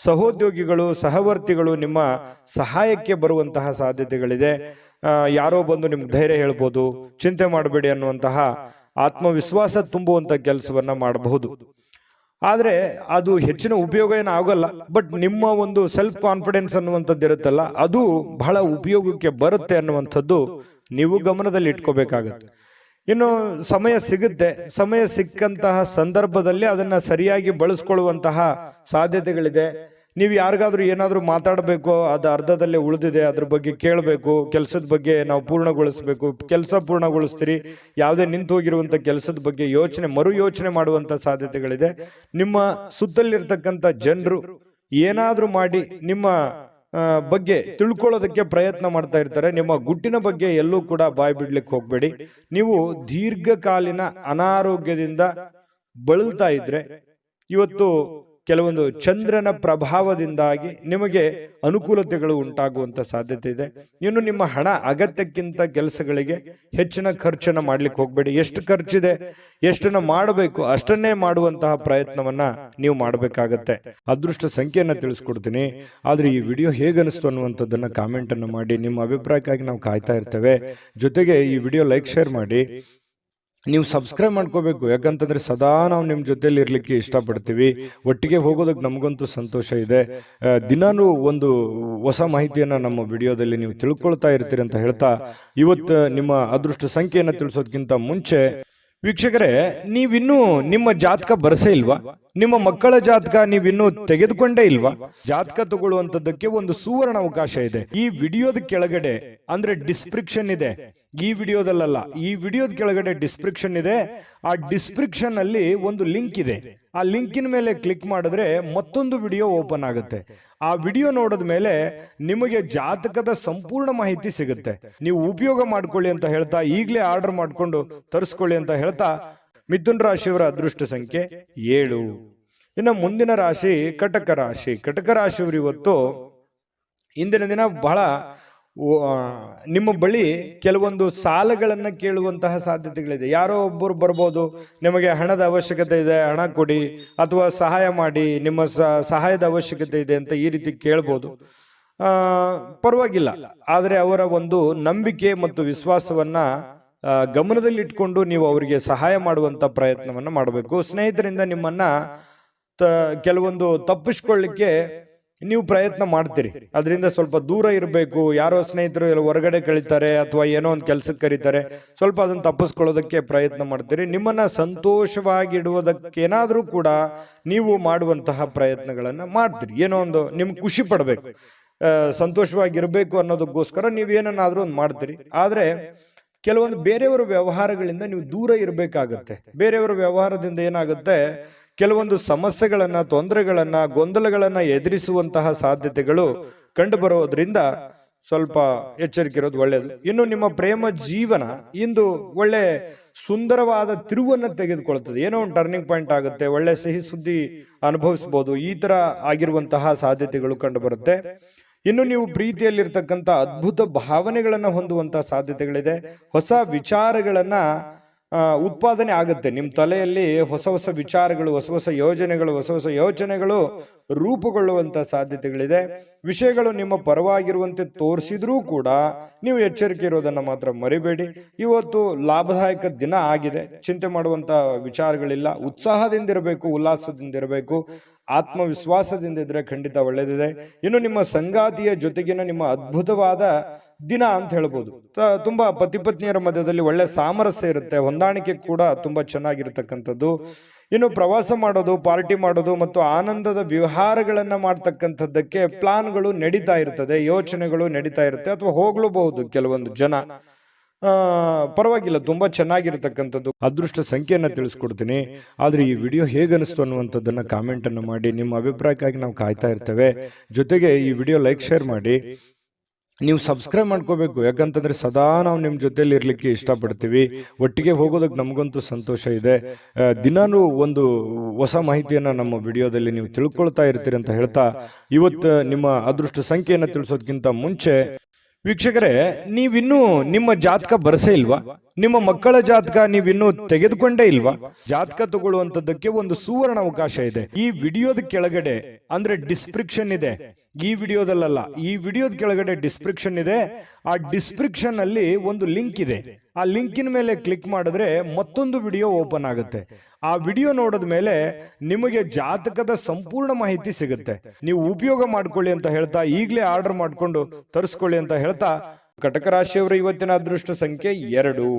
ಸಹೋದ್ಯೋಗಿಗಳು, ಸಹವರ್ತಿಗಳು ನಿಮ್ಮ ಸಹಾಯಕ್ಕೆ ಬರುವಂತಹ ಸಾಧ್ಯತೆಗಳಿದೆ. ಯಾರೋ ಬಂದು ನಿಮ್ಗೆ ಧೈರ್ಯ ಹೇಳ್ಬೋದು, ಚಿಂತೆ ಮಾಡಬೇಡಿ ಅನ್ನುವಂತಹ ಆತ್ಮವಿಶ್ವಾಸ ತುಂಬುವಂತ ಕೆಲಸವನ್ನ ಮಾಡಬಹುದು. ಆದ್ರೆ ಅದು ಹೆಚ್ಚಿನ ಉಪಯೋಗ ಏನು ಆಗೋಲ್ಲ. ಬಟ್ ನಿಮ್ಮ ಒಂದು ಸೆಲ್ಫ್ ಕಾನ್ಫಿಡೆನ್ಸ್ ಅನ್ನುವಂಥದ್ದು ಇರುತ್ತಲ್ಲ, ಅದು ಬಹಳ ಉಪಯೋಗಕ್ಕೆ ಬರುತ್ತೆ ಅನ್ನುವಂಥದ್ದು ನೀವು ಗಮನದಲ್ಲಿ ಇಟ್ಕೋಬೇಕಾಗತ್ತೆ. ಇನ್ನು ಸಮಯ ಸಿಗುತ್ತೆ, ಸಮಯ ಸಿಕ್ಕಂತಹ ಸಂದರ್ಭದಲ್ಲಿ ಅದನ್ನ ಸರಿಯಾಗಿ ಬಳಸ್ಕೊಳ್ಳುವಂತಹ ಸಾಧ್ಯತೆಗಳಿದೆ. ನೀವು ಯಾರಿಗಾದ್ರೂ ಏನಾದ್ರೂ ಮಾತಾಡಬೇಕು, ಅದು ಅರ್ಧದಲ್ಲೇ ಉಳಿದಿದೆ, ಅದ್ರ ಬಗ್ಗೆ ಕೇಳಬೇಕು, ಕೆಲಸದ ಬಗ್ಗೆ ನಾವು ಪೂರ್ಣಗೊಳಿಸಬೇಕು, ಕೆಲಸ ಪೂರ್ಣಗೊಳಿಸ್ತೀರಿ. ಯಾವುದೇ ನಿಂತು ಹೋಗಿರುವಂತ ಕೆಲಸದ ಬಗ್ಗೆ ಮರು ಯೋಚನೆ ಮಾಡುವಂತ ಸಾಧ್ಯತೆಗಳಿದೆ. ನಿಮ್ಮ ಸುತ್ತಲಿರ್ತಕ್ಕಂಥ ಜನರು ಏನಾದ್ರೂ ಮಾಡಿ ನಿಮ್ಮ ಬಗ್ಗೆ ತಿಳ್ಕೊಳ್ಳೋದಕ್ಕೆ ಪ್ರಯತ್ನ ಮಾಡ್ತಾ ಇರ್ತಾರೆ. ನಿಮ್ಮ ಗುಟ್ಟಿನ ಬಗ್ಗೆ ಎಲ್ಲೂ ಕೂಡ ಬಾಯಿ ಬಿಡ್ಲಿಕ್ಕೆ ಹೋಗ್ಬೇಡಿ. ನೀವು ದೀರ್ಘಕಾಲೀನ ಅನಾರೋಗ್ಯದಿಂದ ಬಳಲ್ತಾ ಇದ್ರೆ ಇವತ್ತು ಕೆಲವೊಂದು ಚಂದ್ರನ ಪ್ರಭಾವದಿಂದಾಗಿ ನಿಮಗೆ ಅನುಕೂಲತೆಗಳು ಉಂಟಾಗುವಂತ ಸಾಧ್ಯತೆ ಇದೆ. ಇನ್ನು ನಿಮ್ಮ ಹಣ ಅಗತ್ಯಕ್ಕಿಂತ ಕೆಲಸಗಳಿಗೆ ಹೆಚ್ಚಿನ ಖರ್ಚನ್ನ ಮಾಡ್ಲಿಕ್ಕೆ ಹೋಗ್ಬೇಡಿ. ಎಷ್ಟು ಖರ್ಚಿದೆ, ಎಷ್ಟನ್ನ ಮಾಡಬೇಕು ಅಷ್ಟನ್ನೇ ಮಾಡುವಂತಹ ಪ್ರಯತ್ನವನ್ನ ನೀವು ಮಾಡಬೇಕಾಗತ್ತೆ. ಅದೃಷ್ಟ ಸಂಖ್ಯೆಯನ್ನ ತಿಳಿಸ್ಕೊಡ್ತೀನಿ. ಆದ್ರೆ ಈ ವಿಡಿಯೋ ಹೇಗನಿಸ್ತು ಅನ್ನುವಂಥದ್ದನ್ನ ಕಾಮೆಂಟ್ ಅನ್ನು ಮಾಡಿ. ನಿಮ್ಮ ಅಭಿಪ್ರಾಯಕ್ಕಾಗಿ ನಾವು ಕಾಯ್ತಾ ಇರ್ತೇವೆ. ಜೊತೆಗೆ ಈ ವಿಡಿಯೋ ಲೈಕ್, ಶೇರ್ ಮಾಡಿ. ನೀವು ಸಬ್ಸ್ಕ್ರೈಬ್ ಮಾಡ್ಕೋಬೇಕು. ಯಾಕಂತಂದ್ರೆ ಸದಾ ನಾವು ನಿಮ್ಮ ಜೊತೆಲಿ ಇರ್ಲಿಕ್ಕೆ ಇಷ್ಟಪಡ್ತೀವಿ. ಒಟ್ಟಿಗೆ ಹೋಗೋದಕ್ಕೆ ನಮಗಂತೂ ಸಂತೋಷ ಇದೆ. ದಿನಾನು ಒಂದು ಹೊಸ ಮಾಹಿತಿಯನ್ನ ನಮ್ಮ ವಿಡಿಯೋದಲ್ಲಿ ನೀವು ತಿಳ್ಕೊಳ್ತಾ ಇರ್ತೀರಿ ಅಂತ ಹೇಳ್ತಾ, ಇವತ್ತು ನಿಮ್ಮ ಅದೃಷ್ಟ ಸಂಖ್ಯೆಯನ್ನ ತಿಳಿಸೋದಕ್ಕಿಂತ ಮುಂಚೆ ವೀಕ್ಷಕರೇ, ನೀವಿನ್ನೂ ನಿಮ್ಮ ಜಾತಕ ಬರಸೇ ಇಲ್ವಾ? ನಿಮ್ಮ ಮಕ್ಕಳ ಜಾತಕ ನೀವಿನ್ನೂ ತೆಗೆದುಕೊಂಡೇ ಇಲ್ವಾ? ಜಾತಕ ತಗೊಳ್ಳುವಂತದ್ದಕ್ಕೆ ಒಂದು ಸುವರ್ಣ ಅವಕಾಶ ಇದೆ. ಈ ವಿಡಿಯೋದ ಕೆಳಗಡೆ ಅಂದ್ರೆ ಡಿಸ್ಕ್ರಿಪ್ಷನ್ ಇದೆ. ಈ ವಿಡಿಯೋದಲ್ಲ, ಈ ವಿಡಿಯೋದ ಕೆಳಗಡೆ ಡಿಸ್ಕ್ರಿಪ್ಷನ್ ಇದೆ. ಆ ಡಿಸ್ಕ್ರಿಪ್ಷನ್ ಅಲ್ಲಿ ಒಂದು ಲಿಂಕ್ ಇದೆ. ಆ ಲಿಂಕಿನ ಮೇಲೆ ಕ್ಲಿಕ್ ಮಾಡಿದ್ರೆ ಮತ್ತೊಂದು ವಿಡಿಯೋ ಓಪನ್ ಆಗುತ್ತೆ. ಆ ವಿಡಿಯೋ ನೋಡಿದ ಮೇಲೆ ನಿಮಗೆ ಜಾತಕದ ಸಂಪೂರ್ಣ ಮಾಹಿತಿ ಸಿಗುತ್ತೆ. ನೀವು ಉಪಯೋಗ ಮಾಡ್ಕೊಳ್ಳಿ ಅಂತ ಹೇಳ್ತಾ, ಈಗಲೇ ಆರ್ಡರ್ ಮಾಡ್ಕೊಂಡು ತರಿಸ್ಕೊಳ್ಳಿ ಅಂತ ಹೇಳ್ತಾ, ಮಿಥುನ್ ರಾಶಿಯವರ ಅದೃಷ್ಟ ಸಂಖ್ಯೆ 7. ಇನ್ನು ಮುಂದಿನ ರಾಶಿ ಕಟಕ ರಾಶಿ. ಕಟಕ ರಾಶಿಯವರು ಇವತ್ತು ಇಂದಿನ ದಿನ ಬಹಳ ನಿಮ್ಮ ಬಳಿ ಕೆಲವೊಂದು ಸಾಲಗಳನ್ನ ಕೇಳುವಂತಹ ಸಾಧ್ಯತೆಗಳಿದೆ. ಯಾರೋ ಒಬ್ಬರು ಬರ್ಬೋದು, ನಿಮಗೆ ಹಣದ ಅವಶ್ಯಕತೆ ಇದೆ, ಹಣ ಕೊಡಿ ಅಥವಾ ಸಹಾಯ ಮಾಡಿ, ನಿಮ್ಮ ಸಹಾಯದ ಅವಶ್ಯಕತೆ ಇದೆ ಅಂತ ಈ ರೀತಿ ಕೇಳ್ಬೋದು. ಪರವಾಗಿಲ್ಲ. ಆದರೆ ಅವರ ಒಂದು ನಂಬಿಕೆ ಮತ್ತು ವಿಶ್ವಾಸವನ್ನ ಗಮನದಲ್ಲಿಟ್ಕೊಂಡು ನೀವು ಅವರಿಗೆ ಸಹಾಯ ಮಾಡುವಂತ ಪ್ರಯತ್ನವನ್ನ ಮಾಡಬೇಕು. ಸ್ನೇಹಿತರಿಂದ ನಿಮ್ಮನ್ನ ಕೆಲವೊಂದು ತಪ್ಪಿಸ್ಕೊಳ್ಳಿಕ್ಕೆ ನೀವು ಪ್ರಯತ್ನ ಮಾಡ್ತೀರಿ. ಅದರಿಂದ ಸ್ವಲ್ಪ ದೂರ ಇರಬೇಕು. ಯಾರೋ ಸ್ನೇಹಿತರು ಎಲ್ಲ ಹೊರಗಡೆ ಕಳೀತಾರೆ ಅಥವಾ ಏನೋ ಒಂದು ಕೆಲ್ಸಕ್ಕೆ ಕರೀತಾರೆ, ಸ್ವಲ್ಪ ಅದನ್ನ ತಪ್ಪಿಸ್ಕೊಳ್ಳೋದಕ್ಕೆ ಪ್ರಯತ್ನ ಮಾಡ್ತೀರಿ. ನಿಮ್ಮನ್ನ ಸಂತೋಷವಾಗಿಡುವುದಕ್ಕೇನಾದ್ರೂ ಕೂಡ ನೀವು ಮಾಡುವಂತಹ ಪ್ರಯತ್ನಗಳನ್ನ ಮಾಡ್ತೀರಿ. ಏನೋ ಒಂದು ನಿಮ್ಗೆ ಖುಷಿ ಪಡ್ಬೇಕು, ಸಂತೋಷವಾಗಿರ್ಬೇಕು ಅನ್ನೋದಕ್ಕೋಸ್ಕರ ನೀವೇನಾದ್ರೂ ಒಂದು ಮಾಡ್ತೀರಿ. ಆದ್ರೆ ಕೆಲವೊಂದು ಬೇರೆಯವರ ವ್ಯವಹಾರಗಳಿಂದ ನೀವು ದೂರ ಇರಬೇಕಾಗತ್ತೆ. ಬೇರೆಯವರ ವ್ಯವಹಾರದಿಂದ ಏನಾಗುತ್ತೆ, ಕೆಲವೊಂದು ಸಮಸ್ಯೆಗಳನ್ನ, ತೊಂದರೆಗಳನ್ನ, ಗೊಂದಲಗಳನ್ನ ಎದುರಿಸುವಂತಹ ಸಾಧ್ಯತೆಗಳು ಕಂಡು ಬರೋದ್ರಿಂದ ಸ್ವಲ್ಪ ಎಚ್ಚರಿಕೆ ಇರೋದು ಒಳ್ಳೆಯದು. ಇನ್ನು ನಿಮ್ಮ ಪ್ರೇಮ ಜೀವನ ಇಂದು ಒಳ್ಳೆ ಸುಂದರವಾದ ತಿರುವನ್ನ ತೆಗೆದುಕೊಳ್ತದೆ. ಏನೋ ಒಂದು ಟರ್ನಿಂಗ್ ಪಾಯಿಂಟ್ ಆಗುತ್ತೆ. ಒಳ್ಳೆ ಸಿಹಿ ಸುದ್ದಿ ಅನುಭವಿಸಬಹುದು. ಈ ತರ ಆಗಿರುವಂತಹ ಸಾಧ್ಯತೆಗಳು ಕಂಡು ಬರುತ್ತೆ. ಇನ್ನು ನೀವು ಪ್ರೀತಿಯಲ್ಲಿರ್ತಕ್ಕಂಥ ಅದ್ಭುತ ಭಾವನೆಗಳನ್ನ ಹೊಂದುವಂತಹ ಸಾಧ್ಯತೆಗಳಿದೆ. ಹೊಸ ವಿಚಾರಗಳನ್ನ ಉತ್ಪಾದನೆ ಆಗುತ್ತೆ. ನಿಮ್ಮ ತಲೆಯಲ್ಲಿ ಹೊಸ ಹೊಸ ವಿಚಾರಗಳು, ಹೊಸ ಹೊಸ ಯೋಚನೆಗಳು ರೂಪುಗೊಳ್ಳುವಂತ ಸಾಧ್ಯತೆಗಳಿದೆ. ವಿಷಯಗಳು ನಿಮ್ಮ ಪರವಾಗಿರುವಂತೆ ತೋರಿಸಿದ್ರೂ ಕೂಡ ನೀವು ಎಚ್ಚರಿಕೆ ಇರೋದನ್ನ ಮಾತ್ರ ಮರಿಬೇಡಿ. ಇವತ್ತು ಲಾಭದಾಯಕ ದಿನ ಆಗಿದೆ. ಚಿಂತೆ ಮಾಡುವಂತ ವಿಚಾರಗಳಿಲ್ಲ. ಉತ್ಸಾಹದಿಂದಿರಬೇಕು, ಉಲ್ಲಾಸದಿಂದಿರಬೇಕು, ಆತ್ಮವಿಶ್ವಾಸದಿಂದ ಇದ್ರೆ ಖಂಡಿತ ಒಳ್ಳೆಯದಿದೆ. ಇನ್ನು ನಿಮ್ಮ ಸಂಗಾತಿಯ ಜೊತೆಗಿನ ನಿಮ್ಮ ಅದ್ಭುತವಾದ ದಿನ ಅಂತ ಹೇಳ್ಬೋದು. ತುಂಬಾ ಪತಿ ಪತ್ನಿಯರ ಮಧ್ಯದಲ್ಲಿ ಒಳ್ಳೆ ಸಾಮರಸ್ಯ ಇರುತ್ತೆ, ಹೊಂದಾಣಿಕೆ ಕೂಡ ತುಂಬಾ ಚೆನ್ನಾಗಿರ್ತಕ್ಕಂಥದ್ದು. ಇನ್ನು ಪ್ರವಾಸ ಮಾಡೋದು, ಪಾರ್ಟಿ ಮಾಡೋದು ಮತ್ತು ಆನಂದದ ವ್ಯವಹಾರಗಳನ್ನ ಮಾಡ್ತಕ್ಕಂಥದ್ದಕ್ಕೆ ಪ್ಲಾನ್ಗಳು ನಡೀತಾ ಇರ್ತದೆ, ಯೋಚನೆಗಳು ನಡೀತಾ ಇರುತ್ತೆ, ಅಥವಾ ಹೋಗ್ಲೂಬಹುದು ಕೆಲವೊಂದು ಜನ. ಪರವಾಗಿಲ್ಲ, ತುಂಬಾ ಚೆನ್ನಾಗಿರ್ತಕ್ಕಂಥದ್ದು. ಅದೃಷ್ಟ ಸಂಖ್ಯೆಯನ್ನ ತಿಳಿಸ್ಕೊಡ್ತೀನಿ. ಆದ್ರೆ ಈ ವಿಡಿಯೋ ಹೇಗನಿಸ್ತು ಅನ್ನುವಂಥದ್ದನ್ನ ಕಾಮೆಂಟ್ ಅನ್ನು ಮಾಡಿ. ನಿಮ್ಮ ಅಭಿಪ್ರಾಯಕ್ಕಾಗಿ ನಾವು ಕಾಯ್ತಾ ಇರ್ತೇವೆ. ಜೊತೆಗೆ ಈ ವಿಡಿಯೋ ಲೈಕ್ ಶೇರ್ ಮಾಡಿ. ನೀವು ಸಬ್ಸ್ಕ್ರೈಬ್ ಮಾಡ್ಕೋಬೇಕು, ಯಾಕಂತಂದ್ರೆ ಸದಾ ನಾವು ನಿಮ್ಮ ಜೊತೆಲಿ ಇರ್ಲಿಕ್ಕೆ ಇಷ್ಟಪಡ್ತೀವಿ. ಒಟ್ಟಿಗೆ ಹೋಗೋದಕ್ಕೆ ನಮಗಂತೂ ಸಂತೋಷ ಇದೆ. ದಿನಾನೂ ಒಂದು ಹೊಸ ಮಾಹಿತಿಯನ್ನ ನಮ್ಮ ವಿಡಿಯೋದಲ್ಲಿ ನೀವು ತಿಳ್ಕೊಳ್ತಾ ಇರ್ತೀರಿ ಅಂತ ಹೇಳ್ತಾ, ಇವತ್ತು ನಿಮ್ಮ ಅದೃಷ್ಟ ಸಂಖ್ಯೆಯನ್ನು ತಿಳಿಸೋದಕ್ಕಿಂತ ಮುಂಚೆ ವೀಕ್ಷಕರೇ, ನೀವಿನ್ನೂ ನಿಮ್ಮ ಜಾತಕ ಬರಸೇ ಇಲ್ವಾ? ನಿಮ್ಮ ಮಕ್ಕಳ ಜಾತಕ ನೀವಿನ್ನೂ ತೆಗೆದುಕೊಂಡೇ ಇಲ್ವಾ? ಜಾತಕ ತಗೊಳ್ಳುವಂತದ್ದಕ್ಕೆ ಒಂದು ಸುವರ್ಣ ಅವಕಾಶ ಇದೆ. ಈ ವಿಡಿಯೋದ ಕೆಳಗಡೆ ಅಂದ್ರೆ ಡಿಸ್ಕ್ರಿಪ್ಷನ್ ಇದೆ, ಈ ವಿಡಿಯೋದಲ್ಲ, ಈ ವಿಡಿಯೋದ ಕೆಳಗಡೆ ಡಿಸ್ಕ್ರಿಪ್ಷನ್ ಇದೆ. ಆ ಡಿಸ್ಕ್ರಿಪ್ಷನ್ ಅಲ್ಲಿ ಒಂದು ಲಿಂಕ್ ಇದೆ. ಆ ಲಿಂಕಿನ ಮೇಲೆ ಕ್ಲಿಕ್ ಮಾಡಿದ್ರೆ ಮತ್ತೊಂದು ವಿಡಿಯೋ ಓಪನ್ ಆಗುತ್ತೆ. ಆ ವಿಡಿಯೋ ನೋಡಿದ ಮೇಲೆ ನಿಮಗೆ ಜಾತಕದ ಸಂಪೂರ್ಣ ಮಾಹಿತಿ ಸಿಗುತ್ತೆ. ನೀವು ಉಪಯೋಗ ಮಾಡ್ಕೊಳ್ಳಿ ಅಂತ ಹೇಳ್ತಾ, ಈಗಲೇ ಆರ್ಡರ್ ಮಾಡ್ಕೊಂಡು ತರಿಸ್ಕೊಳ್ಳಿ ಅಂತ ಹೇಳ್ತಾ, ಕಟಕ ರಾಶಿಯವರ ಇವತ್ತಿನ ಅದೃಷ್ಟ ಸಂಖ್ಯೆ 2.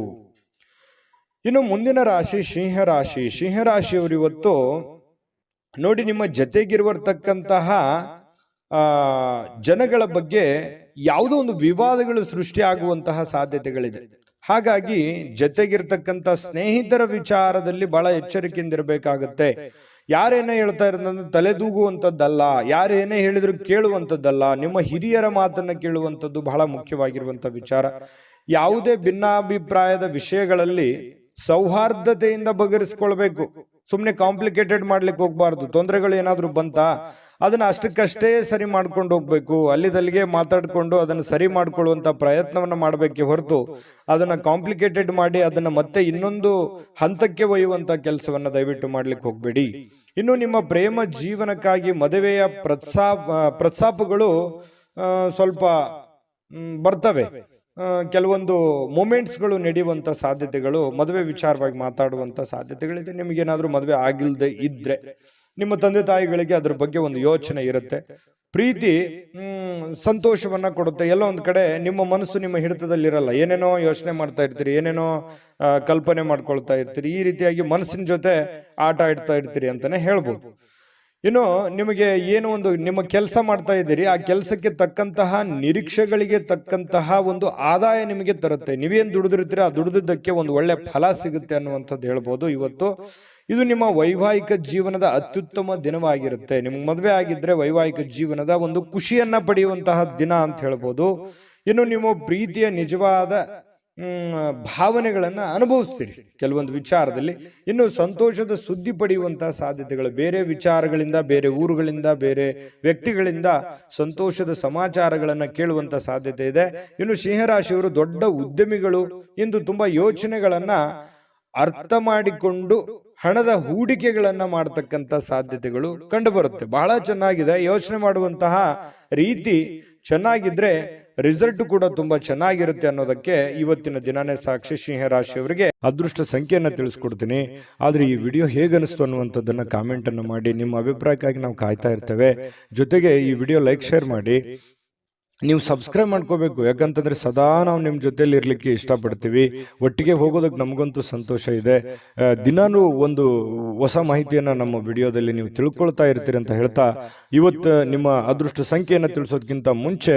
ಇನ್ನು ಮುಂದಿನ ರಾಶಿ ಸಿಂಹರಾಶಿ. ಸಿಂಹರಾಶಿಯವರು ಇವತ್ತು ನೋಡಿ, ನಿಮ್ಮ ಜೊತೆಗಿರುವರ್ತಕ್ಕಂತಹ ಜನಗಳ ಬಗ್ಗೆ ಯಾವುದೋ ಒಂದು ವಿವಾದಗಳು ಸೃಷ್ಟಿಯಾಗುವಂತಹ ಸಾಧ್ಯತೆಗಳಿದೆ. ಹಾಗಾಗಿ ಜೊತೆಗಿರ್ತಕ್ಕಂಥ ಸ್ನೇಹಿತರ ವಿಚಾರದಲ್ಲಿ ಬಹಳ ಎಚ್ಚರಿಕೆಯಿಂದ ಇರಬೇಕಾಗುತ್ತೆ. ಯಾರೇನೇ ಹೇಳ್ತಾ ಇರೋದಂದ್ರೆ ತಲೆದೂಗುವಂಥದ್ದಲ್ಲ, ಯಾರೇನೇ ಹೇಳಿದ್ರು ಕೇಳುವಂಥದ್ದಲ್ಲ. ನಿಮ್ಮ ಹಿರಿಯರ ಮಾತನ್ನ ಕೇಳುವಂಥದ್ದು ಬಹಳ ಮುಖ್ಯವಾಗಿರುವಂಥ ವಿಚಾರ. ಯಾವುದೇ ಭಿನ್ನಾಭಿಪ್ರಾಯದ ವಿಷಯಗಳಲ್ಲಿ ಸೌಹಾರ್ದತೆಯಿಂದ ಬಗೆಹರಿಸ್ಕೊಳ್ಬೇಕು. ಸುಮ್ಮನೆ ಕಾಂಪ್ಲಿಕೇಟೆಡ್ ಮಾಡ್ಲಿಕ್ಕೆ ಹೋಗ್ಬಾರ್ದು. ತೊಂದರೆಗಳು ಏನಾದ್ರು ಬಂತಾ ಅದನ್ನ ಅಷ್ಟಕ್ಕಷ್ಟೇ ಸರಿ ಮಾಡ್ಕೊಂಡು ಹೋಗ್ಬೇಕು. ಅಲ್ಲಿದಲ್ಲಿಗೆ ಮಾತಾಡ್ಕೊಂಡು ಅದನ್ನ ಸರಿ ಮಾಡ್ಕೊಳ್ಳುವಂತ ಪ್ರಯತ್ನವನ್ನ ಮಾಡಬೇಕೆ ಹೊರತು ಅದನ್ನ ಕಾಂಪ್ಲಿಕೇಟೆಡ್ ಮಾಡಿ ಅದನ್ನ ಮತ್ತೆ ಇನ್ನೊಂದು ಹಂತಕ್ಕೆ ಒಯ್ಯುವಂತ ಕೆಲಸವನ್ನ ದಯವಿಟ್ಟು ಮಾಡ್ಲಿಕ್ಕೆ ಹೋಗ್ಬೇಡಿ. ಇನ್ನು ನಿಮ್ಮ ಪ್ರೇಮ ಜೀವನಕ್ಕಾಗಿ ಮದುವೆಯ ಪ್ರಸ್ತಾಪಗಳು ಸ್ವಲ್ಪ ಬರ್ತವೆ. ಕೆಲವೊಂದು ಮೂಮೆಂಟ್ಸ್ಗಳು ನಡೆಯುವಂತ ಸಾಧ್ಯತೆಗಳು, ಮದುವೆ ವಿಚಾರವಾಗಿ ಮಾತಾಡುವಂತ ಸಾಧ್ಯತೆಗಳಿದೆ. ನಿಮಗೇನಾದ್ರೂ ಮದುವೆ ಆಗಿಲ್ದೆ ಇದ್ರೆ ನಿಮ್ಮ ತಂದೆ ತಾಯಿಗಳಿಗೆ ಅದ್ರ ಬಗ್ಗೆ ಒಂದು ಯೋಚನೆ ಇರುತ್ತೆ. ಪ್ರೀತಿ ಸಂತೋಷವನ್ನ ಕೊಡುತ್ತೆ. ಎಲ್ಲೋ ಒಂದ್ ಕಡೆ ನಿಮ್ಮ ಮನಸ್ಸು ನಿಮ್ಮ ಹಿಡಿತದಲ್ಲಿರಲ್ಲ, ಏನೇನೋ ಯೋಚನೆ ಮಾಡ್ತಾ ಇರ್ತೀರಿ, ಏನೇನೋ ಕಲ್ಪನೆ ಮಾಡ್ಕೊಳ್ತಾ ಇರ್ತೀರಿ. ಈ ರೀತಿಯಾಗಿ ಮನಸ್ಸಿನ ಜೊತೆ ಆಟ ಆಡ್ತಾ ಇರ್ತೀರಿ ಅಂತಾನೆ ಹೇಳ್ಬೋದು. ಇನ್ನು ನಿಮಗೆ ಏನು ಒಂದು ನಿಮ್ಮ ಕೆಲಸ ಮಾಡ್ತಾ ಇದ್ದೀರಿ, ಆ ಕೆಲಸಕ್ಕೆ ತಕ್ಕಂತಹ ನಿರೀಕ್ಷೆಗಳಿಗೆ ತಕ್ಕಂತಹ ಒಂದು ಆದಾಯ ನಿಮಗೆ ತರುತ್ತೆ. ನೀವೇನ್ ದುಡಿದಿರ್ತೀರಿ ಆ ದುಡಿದಕ್ಕೆ ಒಂದು ಒಳ್ಳೆ ಫಲ ಸಿಗುತ್ತೆ ಅನ್ನುವಂಥದ್ದು ಹೇಳ್ಬೋದು. ಇವತ್ತು ಇದು ನಿಮ್ಮ ವೈವಾಹಿಕ ಜೀವನದ ಅತ್ಯುತ್ತಮ ದಿನವಾಗಿರುತ್ತೆ. ನಿಮ್ಗೆ ಮದುವೆ ಆಗಿದ್ರೆ ವೈವಾಹಿಕ ಜೀವನದ ಒಂದು ಖುಷಿಯನ್ನ ಪಡೆಯುವಂತಹ ದಿನ ಅಂತ ಹೇಳ್ಬೋದು. ಇನ್ನು ನಿಮ್ಮ ಪ್ರೀತಿಯ ನಿಜವಾದ ಭಾವನೆಗಳನ್ನ ಅನುಭವಿಸ್ತೀರಿ ಕೆಲವೊಂದು ವಿಚಾರದಲ್ಲಿ. ಇನ್ನು ಸಂತೋಷದ ಸುದ್ದಿ ಪಡೆಯುವಂತಹ ಸಾಧ್ಯತೆಗಳು, ಬೇರೆ ವಿಚಾರಗಳಿಂದ, ಬೇರೆ ಊರುಗಳಿಂದ, ಬೇರೆ ವ್ಯಕ್ತಿಗಳಿಂದ ಸಂತೋಷದ ಸಮಾಚಾರಗಳನ್ನ ಕೇಳುವಂತ ಸಾಧ್ಯತೆ ಇದೆ. ಇನ್ನು ಸಿಂಹರಾಶಿಯವರು ದೊಡ್ಡ ಉದ್ಯಮಿಗಳು. ಇಂದು ತುಂಬಾ ಯೋಚನೆಗಳನ್ನ ಅರ್ಥ ಮಾಡಿಕೊಂಡು ಹಣದ ಹೂಡಿಕೆಗಳನ್ನ ಮಾಡತಕ್ಕಂತ ಸಾಧ್ಯತೆಗಳು ಕಂಡು ಬರುತ್ತೆ. ಬಹಳ ಚೆನ್ನಾಗಿದೆ. ಯೋಚನೆ ಮಾಡುವಂತಹ ರೀತಿ ಚೆನ್ನಾಗಿದ್ರೆ ರಿಸಲ್ಟ್ ಕೂಡ ತುಂಬಾ ಚೆನ್ನಾಗಿರುತ್ತೆ ಅನ್ನೋದಕ್ಕೆ ಇವತ್ತಿನ ದಿನಾನೇ ಸಾಕ್ಷಿ. ಸಿಂಹರಾಶಿಯವರಿಗೆ ಅದೃಷ್ಟ ಸಂಖ್ಯೆಯನ್ನ ತಿಳಿಸ್ಕೊಡ್ತೀನಿ. ಆದ್ರೆ ಈ ವಿಡಿಯೋ ಹೇಗನಿಸ್ತು ಅನ್ನುವಂಥದ್ದನ್ನ ಕಾಮೆಂಟ್ ಅನ್ನು ಮಾಡಿ. ನಿಮ್ಮ ಅಭಿಪ್ರಾಯಕ್ಕಾಗಿ ನಾವು ಕಾಯ್ತಾ ಇರ್ತೇವೆ. ಜೊತೆಗೆ ಈ ವಿಡಿಯೋ ಲೈಕ್ ಶೇರ್ ಮಾಡಿ. ನೀವು ಸಬ್ಸ್ಕ್ರೈಬ್ ಮಾಡ್ಕೋಬೇಕು, ಯಾಕಂತಂದ್ರೆ ಸದಾ ನಾವು ನಿಮ್ಮ ಜೊತೆಲಿ ಇರ್ಲಿಕ್ಕೆ ಇಷ್ಟಪಡ್ತೀವಿ. ಒಟ್ಟಿಗೆ ಹೋಗೋದಕ್ಕೆ ನಮಗಂತೂ ಸಂತೋಷ ಇದೆ. ದಿನಾನೂ ಒಂದು ಹೊಸ ಮಾಹಿತಿಯನ್ನ ನಮ್ಮ ವಿಡಿಯೋದಲ್ಲಿ ನೀವು ತಿಳ್ಕೊಳ್ತಾ ಇರ್ತೀರಿ ಅಂತ ಹೇಳ್ತಾ, ಇವತ್ತು ನಿಮ್ಮ ಅದೃಷ್ಟ ಸಂಖ್ಯೆಯನ್ನು ತಿಳಿಸೋದಕ್ಕಿಂತ ಮುಂಚೆ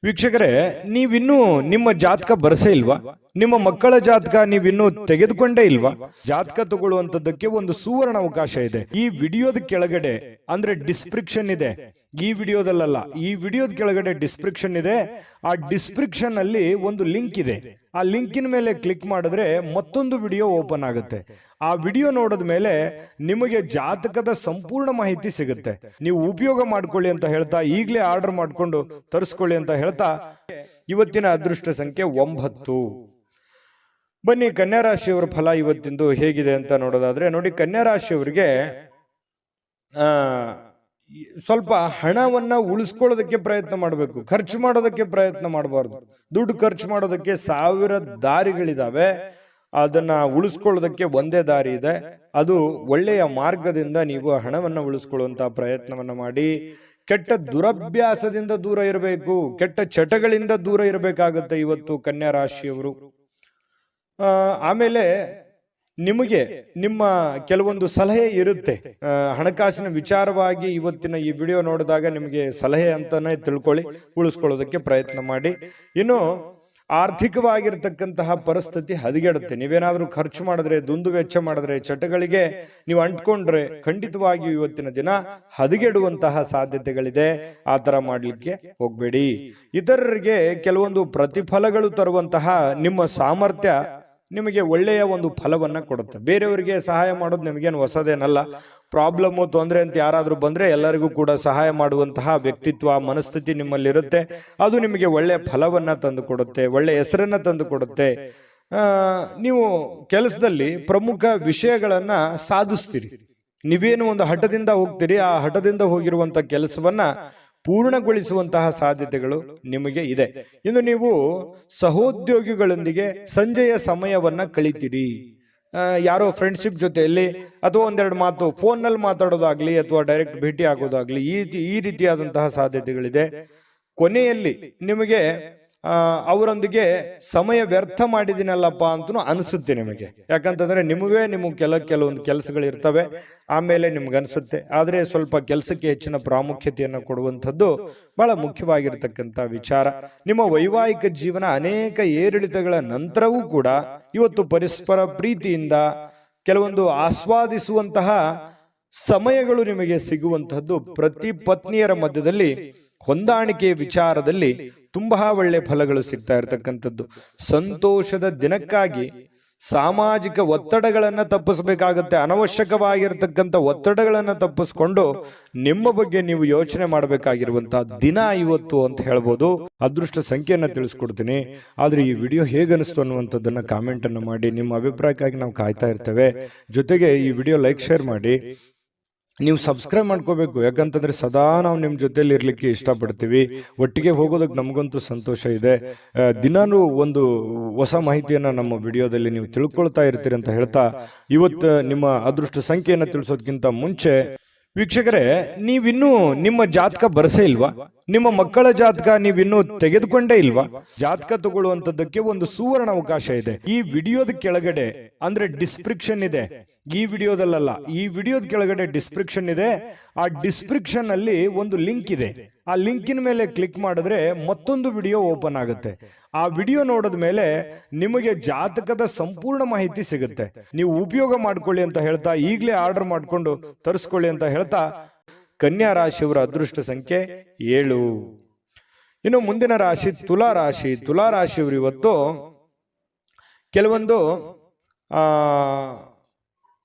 ವೀಕ್ಷಕರೇ, ನೀವಿನ್ನೂ ನಿಮ್ಮ ಜಾತಕ ಬರಸೇ ಇಲ್ವಾ? ನಿಮ್ಮ ಮಕ್ಕಳ ಜಾತಕ ನೀವಿನ್ನೂ ತೆಗೆದುಕೊಂಡೇ ಇಲ್ವಾ? ಜಾತಕ ತಗೊಳ್ಳುವಂತದ್ದಕ್ಕೆ ಒಂದು ಸುವರ್ಣ ಅವಕಾಶ ಇದೆ. ಈ ವಿಡಿಯೋದ ಕೆಳಗಡೆ ಅಂದ್ರೆ ಡಿಸ್ಕ್ರಿಪ್ಷನ್ ಇದೆ, ಈ ವಿಡಿಯೋದಲ್ಲ, ಈ ವಿಡಿಯೋದ ಕೆಳಗಡೆ ಡಿಸ್ಕ್ರಿಪ್ಷನ್ ಇದೆ. ಆ ಡಿಸ್ಕ್ರಿಪ್ಷನ್ ಅಲ್ಲಿ ಒಂದು ಲಿಂಕ್ ಇದೆ. ಆ ಲಿಂಕಿನ ಮೇಲೆ ಕ್ಲಿಕ್ ಮಾಡಿದ್ರೆ ಮತ್ತೊಂದು ವಿಡಿಯೋ ಓಪನ್ ಆಗುತ್ತೆ. ಆ ವಿಡಿಯೋ ನೋಡಿದ ಮೇಲೆ ನಿಮಗೆ ಜಾತಕದ ಸಂಪೂರ್ಣ ಮಾಹಿತಿ ಸಿಗುತ್ತೆ. ನೀವು ಉಪಯೋಗ ಮಾಡ್ಕೊಳ್ಳಿ ಅಂತ ಹೇಳ್ತಾ, ಈಗಲೇ ಆರ್ಡರ್ ಮಾಡ್ಕೊಂಡು ತರಿಸ್ಕೊಳ್ಳಿ ಅಂತ ಹೇಳ್ತಾ, ಇವತ್ತಿನ ಅದೃಷ್ಟ ಸಂಖ್ಯೆ 9. ಬನ್ನಿ ಕನ್ಯಾ ರಾಶಿಯವರ ಫಲ ಇವತ್ತಿಂದು ಹೇಗಿದೆ ಅಂತ ನೋಡೋದಾದ್ರೆ, ನೋಡಿ ಕನ್ಯಾ ರಾಶಿಯವರಿಗೆ ಸ್ವಲ್ಪ ಹಣವನ್ನ ಉಳಿಸ್ಕೊಳ್ಳೋದಕ್ಕೆ ಪ್ರಯತ್ನ ಮಾಡಬೇಕು, ಖರ್ಚು ಮಾಡೋದಕ್ಕೆ ಪ್ರಯತ್ನ ಮಾಡಬಾರ್ದು. ದುಡ್ಡು ಖರ್ಚು ಮಾಡೋದಕ್ಕೆ 1000 ದಾರಿಗಳಿದಾವೆ, ಅದನ್ನ ಉಳಿಸ್ಕೊಳ್ಳೋದಕ್ಕೆ ಒಂದೇ ದಾರಿ ಇದೆ. ಅದು ಒಳ್ಳೆಯ ಮಾರ್ಗದಿಂದ ನೀವು ಹಣವನ್ನ ಉಳಿಸ್ಕೊಳ್ಳುವಂತ ಪ್ರಯತ್ನವನ್ನ ಮಾಡಿ. ಕೆಟ್ಟ ದುರಭ್ಯಾಸದಿಂದ ದೂರ ಇರಬೇಕು, ಕೆಟ್ಟ ಚಟಗಳಿಂದ ದೂರ ಇರಬೇಕಾಗುತ್ತೆ ಇವತ್ತು ಕನ್ಯಾ ರಾಶಿಯವರು. ಆಮೇಲೆ ನಿಮಗೆ ನಿಮ್ಮ ಕೆಲವೊಂದು ಸಲಹೆ ಇರುತ್ತೆ ಹಣಕಾಸಿನ ವಿಚಾರವಾಗಿ. ಇವತ್ತಿನ ಈ ವಿಡಿಯೋ ನೋಡಿದಾಗ ನಿಮಗೆ ಸಲಹೆ ಅಂತಾನೆ ತಿಳ್ಕೊಳ್ಳಿ, ಉಳಿಸ್ಕೊಳ್ಳೋದಕ್ಕೆ ಪ್ರಯತ್ನ ಮಾಡಿ. ಇನ್ನು ಆರ್ಥಿಕವಾಗಿರ್ತಕ್ಕಂತಹ ಪರಿಸ್ಥಿತಿ ಹದಗೆಡುತ್ತೆ. ನೀವೇನಾದ್ರೂ ಖರ್ಚು ಮಾಡಿದ್ರೆ, ದುಂದು ವೆಚ್ಚ ಮಾಡಿದ್ರೆ, ಚಟಗಳಿಗೆ ನೀವು ಅಂಟ್ಕೊಂಡ್ರೆ ಖಂಡಿತವಾಗಿಯೂ ಇವತ್ತಿನ ದಿನ ಹದಗೆಡುವಂತಹ ಸಾಧ್ಯತೆಗಳಿದೆ. ಆ ತರ ಮಾಡ್ಲಿಕ್ಕೆ ಹೋಗ್ಬೇಡಿ. ಇತರರಿಗೆ ಕೆಲವೊಂದು ಪ್ರತಿಫಲಗಳು ತರುವಂತಹ ನಿಮ್ಮ ಸಾಮರ್ಥ್ಯ ನಿಮಗೆ ಒಳ್ಳೆಯ ಒಂದು ಫಲವನ್ನ ಕೊಡುತ್ತೆ. ಬೇರೆಯವರಿಗೆ ಸಹಾಯ ಮಾಡೋದು ನಿಮಗೇನು ಹೊಸದೇನಲ್ಲ. ಪ್ರಾಬ್ಲಮ್, ತೊಂದರೆ ಅಂತ ಯಾರಾದ್ರೂ ಬಂದ್ರೆ ಎಲ್ಲರಿಗೂ ಕೂಡ ಸಹಾಯ ಮಾಡುವಂತಹ ವ್ಯಕ್ತಿತ್ವ, ಮನಸ್ಥಿತಿ ನಿಮ್ಮಲ್ಲಿರುತ್ತೆ. ಅದು ನಿಮಗೆ ಒಳ್ಳೆಯ ಫಲವನ್ನ ತಂದು ಕೊಡುತ್ತೆ, ಒಳ್ಳೆಯ ಹೆಸರನ್ನ ತಂದು ಕೊಡುತ್ತೆ. ನೀವು ಕೆಲಸದಲ್ಲಿ ಪ್ರಮುಖ ವಿಷಯಗಳನ್ನ ಸಾಧಿಸ್ತೀರಿ. ನೀವೇನು ಒಂದು ಹಠದಿಂದ ಹೋಗ್ತೀರಿ, ಆ ಹಠದಿಂದ ಹೋಗಿರುವಂತ ಕೆಲಸವನ್ನ ಪೂರ್ಣಗೊಳಿಸುವಂತಹ ಸಾಧ್ಯತೆಗಳು ನಿಮಗೆ ಇದೆ. ಇನ್ನು ನೀವು ಸಹೋದ್ಯೋಗಿಗಳೊಂದಿಗೆ ಸಂಜೆಯ ಸಮಯವನ್ನ ಕಳಿತೀರಿ. ಯಾರೋ ಫ್ರೆಂಡ್ಶಿಪ್ ಜೊತೆಯಲ್ಲಿ ಅಥವಾ ಒಂದೆರಡು ಮಾತು ಫೋನ್ನಲ್ಲಿ ಮಾತಾಡೋದಾಗ್ಲಿ ಅಥವಾ ಡೈರೆಕ್ಟ್ ಭೇಟಿ ಆಗೋದಾಗ್ಲಿ, ಈ ರೀತಿಯಾದಂತಹ ಸಾಧ್ಯತೆಗಳಿದೆ. ಕೊನೆಯಲ್ಲಿ ನಿಮಗೆ ಅವರೊಂದಿಗೆ ಸಮಯ ವ್ಯರ್ಥ ಮಾಡಿದಿನಲ್ಲಪ್ಪ ಅಂತನೂ ಅನಿಸುತ್ತೆ ನಿಮಗೆ. ಯಾಕಂತಂದ್ರೆ ನಿಮಗೆ ಕೆಲವೊಂದು ಕೆಲಸಗಳು ಇರ್ತವೆ, ಆಮೇಲೆ ನಿಮ್ಗೆ ಅನಿಸುತ್ತೆ. ಆದ್ರೆ ಸ್ವಲ್ಪ ಕೆಲಸಕ್ಕೆ ಹೆಚ್ಚಿನ ಪ್ರಾಮುಖ್ಯತೆಯನ್ನು ಕೊಡುವಂಥದ್ದು ಬಹಳ ಮುಖ್ಯವಾಗಿರ್ತಕ್ಕಂಥ ವಿಚಾರ. ನಿಮ್ಮ ವೈವಾಹಿಕ ಜೀವನ ಅನೇಕ ಏರಿಳಿತಗಳ ನಂತರವೂ ಕೂಡ ಇವತ್ತು ಪರಸ್ಪರ ಪ್ರೀತಿಯಿಂದ ಕೆಲವೊಂದು ಆಸ್ವಾದಿಸುವಂತಹ ಸಮಯಗಳು ನಿಮಗೆ ಸಿಗುವಂತಹದ್ದು. ಪ್ರತಿ ಪತ್ನಿಯರ ಮಧ್ಯದಲ್ಲಿ ಹೊಂದಾಣಿಕೆಯ ವಿಚಾರದಲ್ಲಿ ತುಂಬಾ ಒಳ್ಳೆ ಫಲಗಳು ಸಿಗ್ತಾ ಇರತಕ್ಕಂಥದ್ದು. ಸಂತೋಷದ ದಿನಕ್ಕಾಗಿ ಸಾಮಾಜಿಕ ಒತ್ತಡಗಳನ್ನ ತಪ್ಪಿಸಬೇಕಾಗತ್ತೆ. ಅನವಶ್ಯಕವಾಗಿರ್ತಕ್ಕಂಥ ಒತ್ತಡಗಳನ್ನ ತಪ್ಪಿಸ್ಕೊಂಡು ನಿಮ್ಮ ಬಗ್ಗೆ ನೀವು ಯೋಚನೆ ಮಾಡಬೇಕಾಗಿರುವಂತಹ ದಿನ ಇವತ್ತು ಅಂತ ಹೇಳ್ಬೋದು. ಅದೃಷ್ಟ ಸಂಖ್ಯೆಯನ್ನ ತಿಳಿಸ್ಕೊಡ್ತೀನಿ. ಆದ್ರೆ ಈ ವಿಡಿಯೋ ಹೇಗನಿಸ್ತು ಅನ್ನುವಂಥದ್ದನ್ನ ಕಾಮೆಂಟ್ ಅನ್ನು ಮಾಡಿ. ನಿಮ್ಮ ಅಭಿಪ್ರಾಯಕ್ಕಾಗಿ ನಾವು ಕಾಯ್ತಾ ಇರ್ತೇವೆ. ಜೊತೆಗೆ ಈ ವಿಡಿಯೋ ಲೈಕ್, ಶೇರ್ ಮಾಡಿ. ನೀವು ಸಬ್ಸ್ಕ್ರೈಬ್ ಮಾಡ್ಕೋಬೇಕು. ಯಾಕಂತಂದ್ರೆ ಸದಾ ನಾವು ನಿಮ್ಮ ಜೊತೆಲಿ ಇರ್ಲಿಕ್ಕೆ ಇಷ್ಟಪಡ್ತೀವಿ. ಒಟ್ಟಿಗೆ ಹೋಗೋದಕ್ಕೆ ನಮಗಂತೂ ಸಂತೋಷ ಇದೆ. ದಿನಾನು ಒಂದು ಹೊಸ ಮಾಹಿತಿಯನ್ನ ನಮ್ಮ ವಿಡಿಯೋದಲ್ಲಿ ನೀವು ತಿಳ್ಕೊಳ್ತಾ ಇರ್ತೀರಿ ಅಂತ ಹೇಳ್ತಾ, ಇವತ್ತು ನಿಮ್ಮ ಅದೃಷ್ಟ ಸಂಖ್ಯೆಯನ್ನು ತಿಳಿಸೋದಕ್ಕಿಂತ ಮುಂಚೆ ವೀಕ್ಷಕರೇ, ನೀವಿನ್ನೂ ನಿಮ್ಮ ಜಾತಕ ಬರಸೇ ಇಲ್ವಾ? ನಿಮ್ಮ ಮಕ್ಕಳ ಜಾತಕ ನೀವಿನ್ನೂ ತೆಗೆದುಕೊಂಡೇ ಇಲ್ವಾ? ಜಾತಕ ತಗೊಳ್ಳುವಂತದ್ದಕ್ಕೆ ಒಂದು ಸುವರ್ಣ ಅವಕಾಶ ಇದೆ. ಈ ವಿಡಿಯೋದ ಕೆಳಗಡೆ ಅಂದ್ರೆ ಡಿಸ್ಕ್ರಿಪ್ಷನ್ ಇದೆ. ಈ ವಿಡಿಯೋದಲ್ಲ, ಈ ವಿಡಿಯೋದ ಕೆಳಗಡೆ ಡಿಸ್ಕ್ರಿಪ್ಷನ್ ಇದೆ. ಆ ಡಿಸ್ಕ್ರಿಪ್ಷನ್ ಅಲ್ಲಿ ಒಂದು ಲಿಂಕ್ ಇದೆ. ಆ ಲಿಂಕಿನ ಮೇಲೆ ಕ್ಲಿಕ್ ಮಾಡಿದ್ರೆ ಮತ್ತೊಂದು ವಿಡಿಯೋ ಓಪನ್ ಆಗುತ್ತೆ. ಆ ವಿಡಿಯೋ ನೋಡಿದ ಮೇಲೆ ನಿಮಗೆ ಜಾತಕದ ಸಂಪೂರ್ಣ ಮಾಹಿತಿ ಸಿಗುತ್ತೆ. ನೀವು ಉಪಯೋಗ ಮಾಡ್ಕೊಳ್ಳಿ ಅಂತ ಹೇಳ್ತಾ, ಈಗಲೇ ಆರ್ಡರ್ ಮಾಡ್ಕೊಂಡು ತರಿಸ್ಕೊಳ್ಳಿ ಅಂತ ಹೇಳ್ತಾ, ಕನ್ಯಾ ರಾಶಿಯವರ ಅದೃಷ್ಟ ಸಂಖ್ಯೆ 7. ಇನ್ನು ಮುಂದಿನ ರಾಶಿ ತುಲಾ ರಾಶಿ. ತುಲಾ ರಾಶಿಯವರು ಇವತ್ತು ಕೆಲವೊಂದು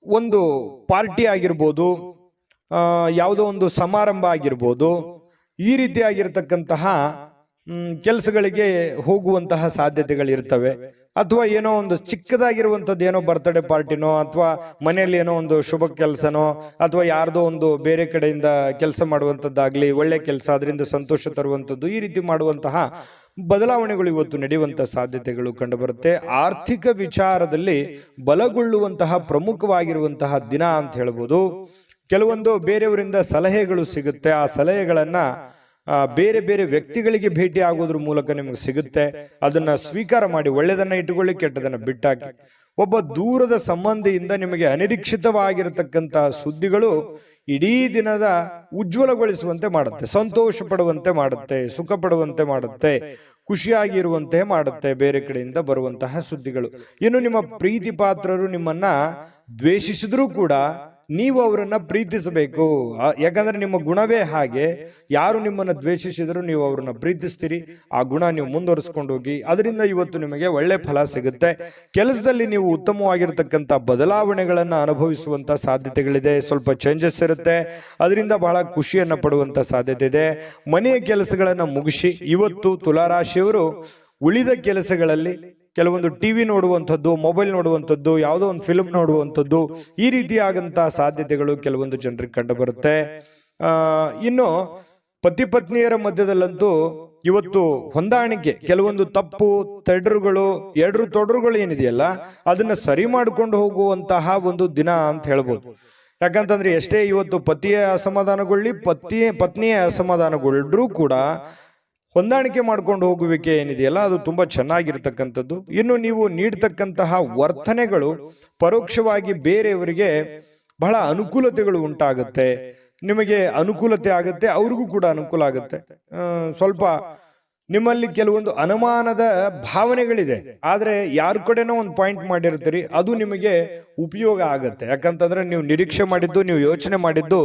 ಒಂದು ಪಾರ್ಟಿ ಆಗಿರ್ಬೋದು, ಯಾವುದೋ ಒಂದು ಸಮಾರಂಭ ಆಗಿರ್ಬೋದು, ಈ ರೀತಿಯಾಗಿರ್ತಕ್ಕಂತಹ ಕೆಲಸಗಳಿಗೆ ಹೋಗುವಂತಹ ಸಾಧ್ಯತೆಗಳಿರ್ತವೆ. ಅಥವಾ ಏನೋ ಒಂದು ಚಿಕ್ಕದಾಗಿರುವಂಥದ್ದು, ಏನೋ ಬರ್ತ್ಡೇ ಪಾರ್ಟಿನೋ ಅಥವಾ ಮನೆಯಲ್ಲಿ ಏನೋ ಒಂದು ಶುಭ ಕೆಲಸನೋ ಅಥವಾ ಯಾರ್ದೋ ಒಂದು ಬೇರೆ ಕಡೆಯಿಂದ ಕೆಲಸ ಮಾಡುವಂಥದ್ದಾಗ್ಲಿ, ಒಳ್ಳೆ ಕೆಲಸ, ಅದರಿಂದ ಸಂತೋಷ ತರುವಂಥದ್ದು, ಈ ರೀತಿ ಮಾಡುವಂತಹ ಬದಲಾವಣೆಗಳು ಇವತ್ತು ನಡೆಯುವಂತಹ ಸಾಧ್ಯತೆಗಳು ಕಂಡುಬರುತ್ತೆ. ಆರ್ಥಿಕ ವಿಚಾರದಲ್ಲಿ ಬಲಗೊಳ್ಳುವಂತಹ ಪ್ರಮುಖವಾಗಿರುವಂತಹ ದಿನ ಅಂತ ಹೇಳ್ಬೋದು. ಕೆಲವೊಂದು ಬೇರೆಯವರಿಂದ ಸಲಹೆಗಳು ಸಿಗುತ್ತೆ. ಆ ಸಲಹೆಗಳನ್ನ ಬೇರೆ ಬೇರೆ ವ್ಯಕ್ತಿಗಳಿಗೆ ಭೇಟಿ ಆಗೋದ್ರ ಮೂಲಕ ನಿಮಗೆ ಸಿಗುತ್ತೆ. ಅದನ್ನ ಸ್ವೀಕಾರ ಮಾಡಿ, ಒಳ್ಳೆದನ್ನ ಇಟ್ಟುಕೊಳ್ಳಿ, ಕೆಟ್ಟದನ್ನ ಬಿಟ್ಟಾಕಿ. ಒಬ್ಬ ದೂರದ ಸಂಬಂಧಿಯಿಂದ ನಿಮಗೆ ಅನಿರೀಕ್ಷಿತವಾಗಿರತಕ್ಕಂತಹ ಸುದ್ದಿಗಳು ಇಡೀ ದಿನದ ಉಜ್ವಲಗೊಳಿಸುವಂತೆ ಮಾಡುತ್ತೆ, ಸಂತೋಷ ಪಡುವಂತೆ ಮಾಡುತ್ತೆ, ಸುಖ ಪಡುವಂತೆ ಮಾಡುತ್ತೆ, ಖುಷಿಯಾಗಿರುವಂತೆ ಮಾಡುತ್ತೆ ಬೇರೆ ಕಡೆಯಿಂದ ಬರುವಂತಹ ಸುದ್ದಿಗಳು. ಇನ್ನು ನಿಮ್ಮ ಪ್ರೀತಿ ಪಾತ್ರರು ನಿಮ್ಮನ್ನ ದ್ವೇಷಿಸಿದ್ರೂ ಕೂಡ ನೀವು ಅವರನ್ನ ಪ್ರೀತಿಸಬೇಕು. ಯಾಕಂದ್ರೆ ನಿಮ್ಮ ಗುಣವೇ ಹಾಗೆ. ಯಾರು ನಿಮ್ಮನ್ನ ದ್ವೇಷಿಸಿದ್ರು ನೀವು ಅವ್ರನ್ನ ಪ್ರೀತಿಸ್ತೀರಿ. ಆ ಗುಣ ನೀವು ಮುಂದುವರಿಸ್ಕೊಂಡು ಹೋಗಿ, ಅದರಿಂದ ಇವತ್ತು ನಿಮಗೆ ಒಳ್ಳೆ ಫಲ ಸಿಗುತ್ತೆ. ಕೆಲಸದಲ್ಲಿ ನೀವು ಉತ್ತಮವಾಗಿರ್ತಕ್ಕಂಥ ಬದಲಾವಣೆಗಳನ್ನ ಅನುಭವಿಸುವಂತ ಸಾಧ್ಯತೆಗಳಿದೆ. ಸ್ವಲ್ಪ ಚೇಂಜಸ್ ಇರುತ್ತೆ, ಅದರಿಂದ ಬಹಳ ಖುಷಿಯನ್ನ ಪಡುವಂತ ಸಾಧ್ಯತೆ ಇದೆ. ಮನೆಯ ಕೆಲಸಗಳನ್ನ ಮುಗಿಸಿ ಇವತ್ತು ತುಲಾರಾಶಿಯವರು ಉಳಿದ ಕೆಲಸಗಳಲ್ಲಿ ಕೆಲವೊಂದು ಟಿವಿ ನೋಡುವಂಥದ್ದು, ಮೊಬೈಲ್ ನೋಡುವಂಥದ್ದು, ಯಾವುದೋ ಒಂದು ಫಿಲ್ಮ್ ನೋಡುವಂಥದ್ದು, ಈ ರೀತಿಯಾದಂತಹ ಸಾಧ್ಯತೆಗಳು ಕೆಲವೊಂದು ಜನರಿಗೆ ಕಂಡು ಬರುತ್ತೆ. ಇನ್ನು ಪತಿ ಪತ್ನಿಯರ ಮಧ್ಯದಲ್ಲಂತೂ ಇವತ್ತು ಹೊಂದಾಣಿಕೆ, ಕೆಲವೊಂದು ತಪ್ಪು ತೊಡರುಗಳು ಏನಿದೆಯಲ್ಲ ಅದನ್ನ ಸರಿ ಮಾಡಿಕೊಂಡು ಹೋಗುವಂತಹ ಒಂದು ದಿನ ಅಂತ ಹೇಳ್ಬೋದು. ಯಾಕಂತಂದ್ರೆ ಎಷ್ಟೇ ಇವತ್ತು ಪತಿಯ ಅಸಮಾಧಾನಗೊಳ್ಳಿ ಪತ್ನಿಯ ಅಸಮಾಧಾನಗೊಳ್ಳರೂ ಕೂಡ ಹೊಂದಾಣಿಕೆ ಮಾಡ್ಕೊಂಡು ಹೋಗುವಿಕೆ ಏನಿದೆಯಲ್ಲ ಅದು ತುಂಬಾ ಚೆನ್ನಾಗಿರ್ತಕ್ಕಂಥದ್ದು. ಇನ್ನು ನೀವು ನೀಡ್ತಕ್ಕಂತಹ ವರ್ತನೆಗಳು ಪರೋಕ್ಷವಾಗಿ ಬೇರೆಯವರಿಗೆ ಬಹಳ ಅನುಕೂಲತೆಗಳು ಉಂಟಾಗುತ್ತೆ, ನಿಮಗೆ ಅನುಕೂಲತೆ ಆಗುತ್ತೆ, ಅವ್ರಿಗೂ ಕೂಡ ಅನುಕೂಲ ಆಗುತ್ತೆ. ಸ್ವಲ್ಪ ನಿಮ್ಮಲ್ಲಿ ಕೆಲವೊಂದು ಅನುಮಾನದ ಭಾವನೆಗಳಿದೆ, ಆದ್ರೆ ಯಾರ ಕಡೆನೋ ಒಂದು ಪಾಯಿಂಟ್ ಮಾಡಿರ್ತೀರಿ, ಅದು ನಿಮಗೆ ಉಪಯೋಗ ಆಗತ್ತೆ. ಯಾಕಂತಂದ್ರೆ ನೀವು ನಿರೀಕ್ಷೆ ಮಾಡಿದ್ದು, ನೀವು ಯೋಚನೆ ಮಾಡಿದ್ದು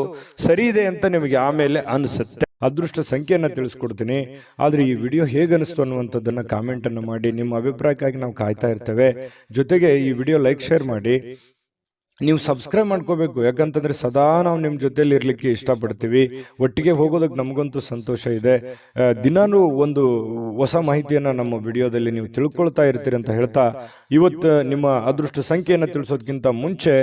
ಸರಿ ಇದೆ ಅಂತ ನಿಮಗೆ ಆಮೇಲೆ ಅನಿಸುತ್ತೆ. ಅದೃಷ್ಟ ಸಂಖ್ಯೆಯನ್ನು ತಿಳಿಸ್ಕೊಡ್ತೀನಿ, ಆದ್ರೆ ಈ ವಿಡಿಯೋ ಹೇಗನಿಸ್ತು ಅನ್ನುವಂಥದ್ದನ್ನ ಕಾಮೆಂಟ್ ಅನ್ನು ಮಾಡಿ. ನಿಮ್ಮ ಅಭಿಪ್ರಾಯಕ್ಕಾಗಿ ನಾವು ಕಾಯ್ತಾ ಇರ್ತೇವೆ. ಜೊತೆಗೆ ಈ ವಿಡಿಯೋ ಲೈಕ್ ಶೇರ್ ಮಾಡಿ. ನೀವು ಸಬ್ಸ್ಕ್ರೈಬ್ ಮಾಡ್ಕೋಬೇಕು, ಯಾಕಂತಂದ್ರೆ ಸದಾ ನಾವು ನಿಮ್ಮ ಜೊತೆಲಿ ಇರ್ಲಿಕ್ಕೆ ಇಷ್ಟಪಡ್ತೀವಿ. ಒಟ್ಟಿಗೆ ಹೋಗೋದಕ್ಕೆ ನಮಗಂತೂ ಸಂತೋಷ ಇದೆ. ದಿನಾನು ಒಂದು ಹೊಸ ಮಾಹಿತಿಯನ್ನ ನಮ್ಮ ವಿಡಿಯೋದಲ್ಲಿ ನೀವು ತಿಳ್ಕೊಳ್ತಾ ಇರ್ತೀರಿ ಅಂತ ಹೇಳ್ತಾ, ಇವತ್ತು ನಿಮ್ಮ ಅದೃಷ್ಟ ಸಂಖ್ಯೆಯನ್ನು ತಿಳಿಸೋದಕ್ಕಿಂತ ಮುಂಚೆ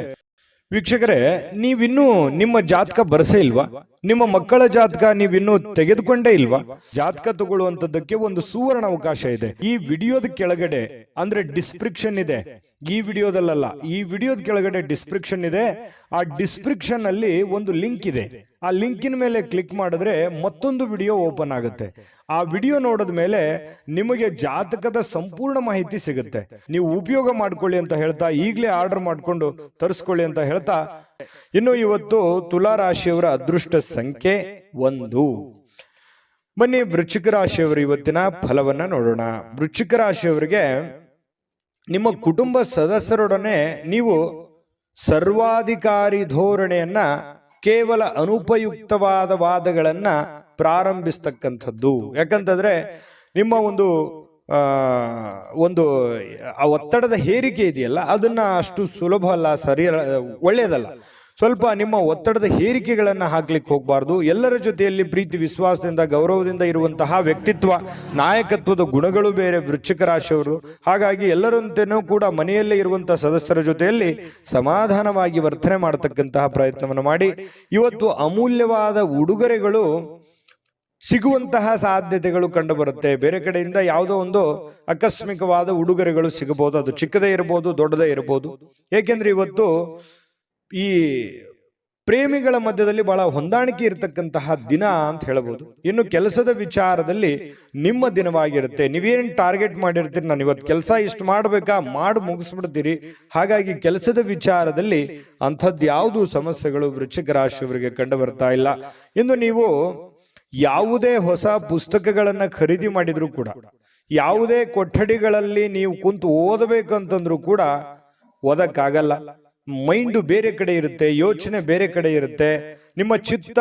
ವೀಕ್ಷಕರೇ, ನೀವಿನ್ನೂ ನಿಮ್ಮ ಜಾತಕ ಬರಸೇ ಇಲ್ವಾ? ನಿಮ್ಮ ಮಕ್ಕಳ ಜಾತಕ ನೀವಿನ್ನೂ ತೆಗೆದುಕೊಂಡೇ ಇಲ್ವಾ? ಜಾತಕ ತಗೊಳ್ಳುವಂತದ್ದಕ್ಕೆ ಒಂದು ಸುವರ್ಣ ಅವಕಾಶ ಇದೆ. ಈ ವಿಡಿಯೋದ ಕೆಳಗಡೆ ಅಂದ್ರೆ ಡಿಸ್ಕ್ರಿಪ್ಷನ್ ಇದೆ, ಈ ವಿಡಿಯೋದಲ್ಲ, ಈ ವಿಡಿಯೋದ ಕೆಳಗಡೆ ಡಿಸ್ಕ್ರಿಪ್ಷನ್ ಇದೆ. ಆ ಡಿಸ್ಕ್ರಿಪ್ಷನ್ ಅಲ್ಲಿ ಒಂದು ಲಿಂಕ್ ಇದೆ. ಆ ಲಿಂಕಿನ ಮೇಲೆ ಕ್ಲಿಕ್ ಮಾಡಿದ್ರೆ ಮತ್ತೊಂದು ವಿಡಿಯೋ ಓಪನ್ ಆಗುತ್ತೆ. ಆ ವಿಡಿಯೋ ನೋಡಿದ ಮೇಲೆ ನಿಮಗೆ ಜಾತಕದ ಸಂಪೂರ್ಣ ಮಾಹಿತಿ ಸಿಗುತ್ತೆ. ನೀವು ಉಪಯೋಗ ಮಾಡ್ಕೊಳ್ಳಿ ಅಂತ ಹೇಳ್ತಾ, ಈಗಲೇ ಆರ್ಡರ್ ಮಾಡ್ಕೊಂಡು ತರಿಸ್ಕೊಳ್ಳಿ ಅಂತ ಹೇಳ್ತಾ, ಇನ್ನು ಇವತ್ತು ತುಲಾ ರಾಶಿಯವರ ಅದೃಷ್ಟ ಸಂಖ್ಯೆ 1. ಬನ್ನಿ ವೃಶ್ಚಿಕ ರಾಶಿಯವರ ಇವತ್ತಿನ ಫಲವನ್ನ ನೋಡೋಣ. ವೃಶ್ಚಿಕ ರಾಶಿಯವರಿಗೆ ನಿಮ್ಮ ಕುಟುಂಬ ಸದಸ್ಯರೊಡನೆ ನೀವು ಸರ್ವಾಧಿಕಾರಿ ಧೋರಣೆಯನ್ನ, ಕೇವಲ ಅನುಪಯುಕ್ತವಾದ ವಾದಗಳನ್ನ ಪ್ರಾರಂಭಿಸ್ತಕ್ಕಂಥದ್ದು. ಯಾಕಂತಂದ್ರೆ ನಿಮ್ಮ ಒಂದು ಆ ಒತ್ತಡದ ಹೇರಿಕೆ ಇದೆಯಲ್ಲ, ಅದನ್ನ ಅಷ್ಟು ಸುಲಭ ಅಲ್ಲ, ಸರಿ ಒಳ್ಳೆಯದಲ್ಲ. ಸ್ವಲ್ಪ ನಿಮ್ಮ ಒತ್ತಡದ ಹೇರಿಕೆಗಳನ್ನ ಹಾಕ್ಲಿಕ್ಕೆ ಹೋಗಬಾರ್ದು. ಎಲ್ಲರ ಜೊತೆಯಲ್ಲಿ ಪ್ರೀತಿ ವಿಶ್ವಾಸದಿಂದ ಗೌರವದಿಂದ ಇರುವಂತಹ ವ್ಯಕ್ತಿತ್ವ, ನಾಯಕತ್ವದ ಗುಣಗಳು ಬೇರೆ ವೃಶ್ಚಿಕ ರಾಶಿಯವರು. ಹಾಗಾಗಿ ಎಲ್ಲರಂತೆಯೂ ಕೂಡ ಮನೆಯಲ್ಲೇ ಇರುವಂತಹ ಸದಸ್ಯರ ಜೊತೆಯಲ್ಲಿ ಸಮಾಧಾನವಾಗಿ ವರ್ತನೆ ಮಾಡತಕ್ಕಂತಹ ಪ್ರಯತ್ನವನ್ನು ಮಾಡಿ. ಇವತ್ತು ಅಮೂಲ್ಯವಾದ ಉಡುಗೊರೆಗಳು ಸಿಗುವಂತಹ ಸಾಧ್ಯತೆಗಳು ಕಂಡು ಬರುತ್ತೆ. ಬೇರೆ ಕಡೆಯಿಂದ ಯಾವುದೋ ಒಂದು ಆಕಸ್ಮಿಕವಾದ ಉಡುಗೊರೆಗಳು ಸಿಗಬಹುದು. ಅದು ಚಿಕ್ಕದೇ ಇರಬಹುದು, ದೊಡ್ಡದೇ ಇರಬಹುದು. ಏಕೆಂದ್ರೆ ಇವತ್ತು ಈ ಪ್ರೇಮಿಗಳ ಮಧ್ಯದಲ್ಲಿ ಬಹಳ ಹೊಂದಾಣಿಕೆ ಇರತಕ್ಕಂತಹ ದಿನ ಅಂತ ಹೇಳಬಹುದು. ಇನ್ನು ಕೆಲಸದ ವಿಚಾರದಲ್ಲಿ ನಿಮ್ಮ ದಿನವಾಗಿರುತ್ತೆ. ನೀವೇನ್ ಟಾರ್ಗೆಟ್ ಮಾಡಿರ್ತೀರಿ, ನಾನು ಇವತ್ತು ಕೆಲಸ ಇಷ್ಟು ಮಾಡ್ಬೇಕಾ, ಮಾಡಿ ಮುಗಿಸ್ಬಿಡ್ತೀರಿ. ಹಾಗಾಗಿ ಕೆಲಸದ ವಿಚಾರದಲ್ಲಿ ಅಂಥದ್ದು ಯಾವುದು ಸಮಸ್ಯೆಗಳು ವೃಶ್ಚಿಕ ರಾಶಿಯವರಿಗೆ ಕಂಡು ಬರ್ತಾ ಇಲ್ಲ. ಇನ್ನು ನೀವು ಯಾವುದೇ ಹೊಸ ಪುಸ್ತಕಗಳನ್ನ ಖರೀದಿ ಮಾಡಿದ್ರು ಕೂಡ, ಯಾವುದೇ ಕೊಠಡಿಗಳಲ್ಲಿ ನೀವು ಕುಂತು ಓದಬೇಕಂತಂದ್ರೂ ಕೂಡ ಓದಕ್ಕಾಗಲ್ಲ. ಮೈಂಡು ಬೇರೆ ಕಡೆ ಇರುತ್ತೆ, ಯೋಚನೆ ಬೇರೆ ಕಡೆ ಇರುತ್ತೆ, ನಿಮ್ಮ ಚಿತ್ತ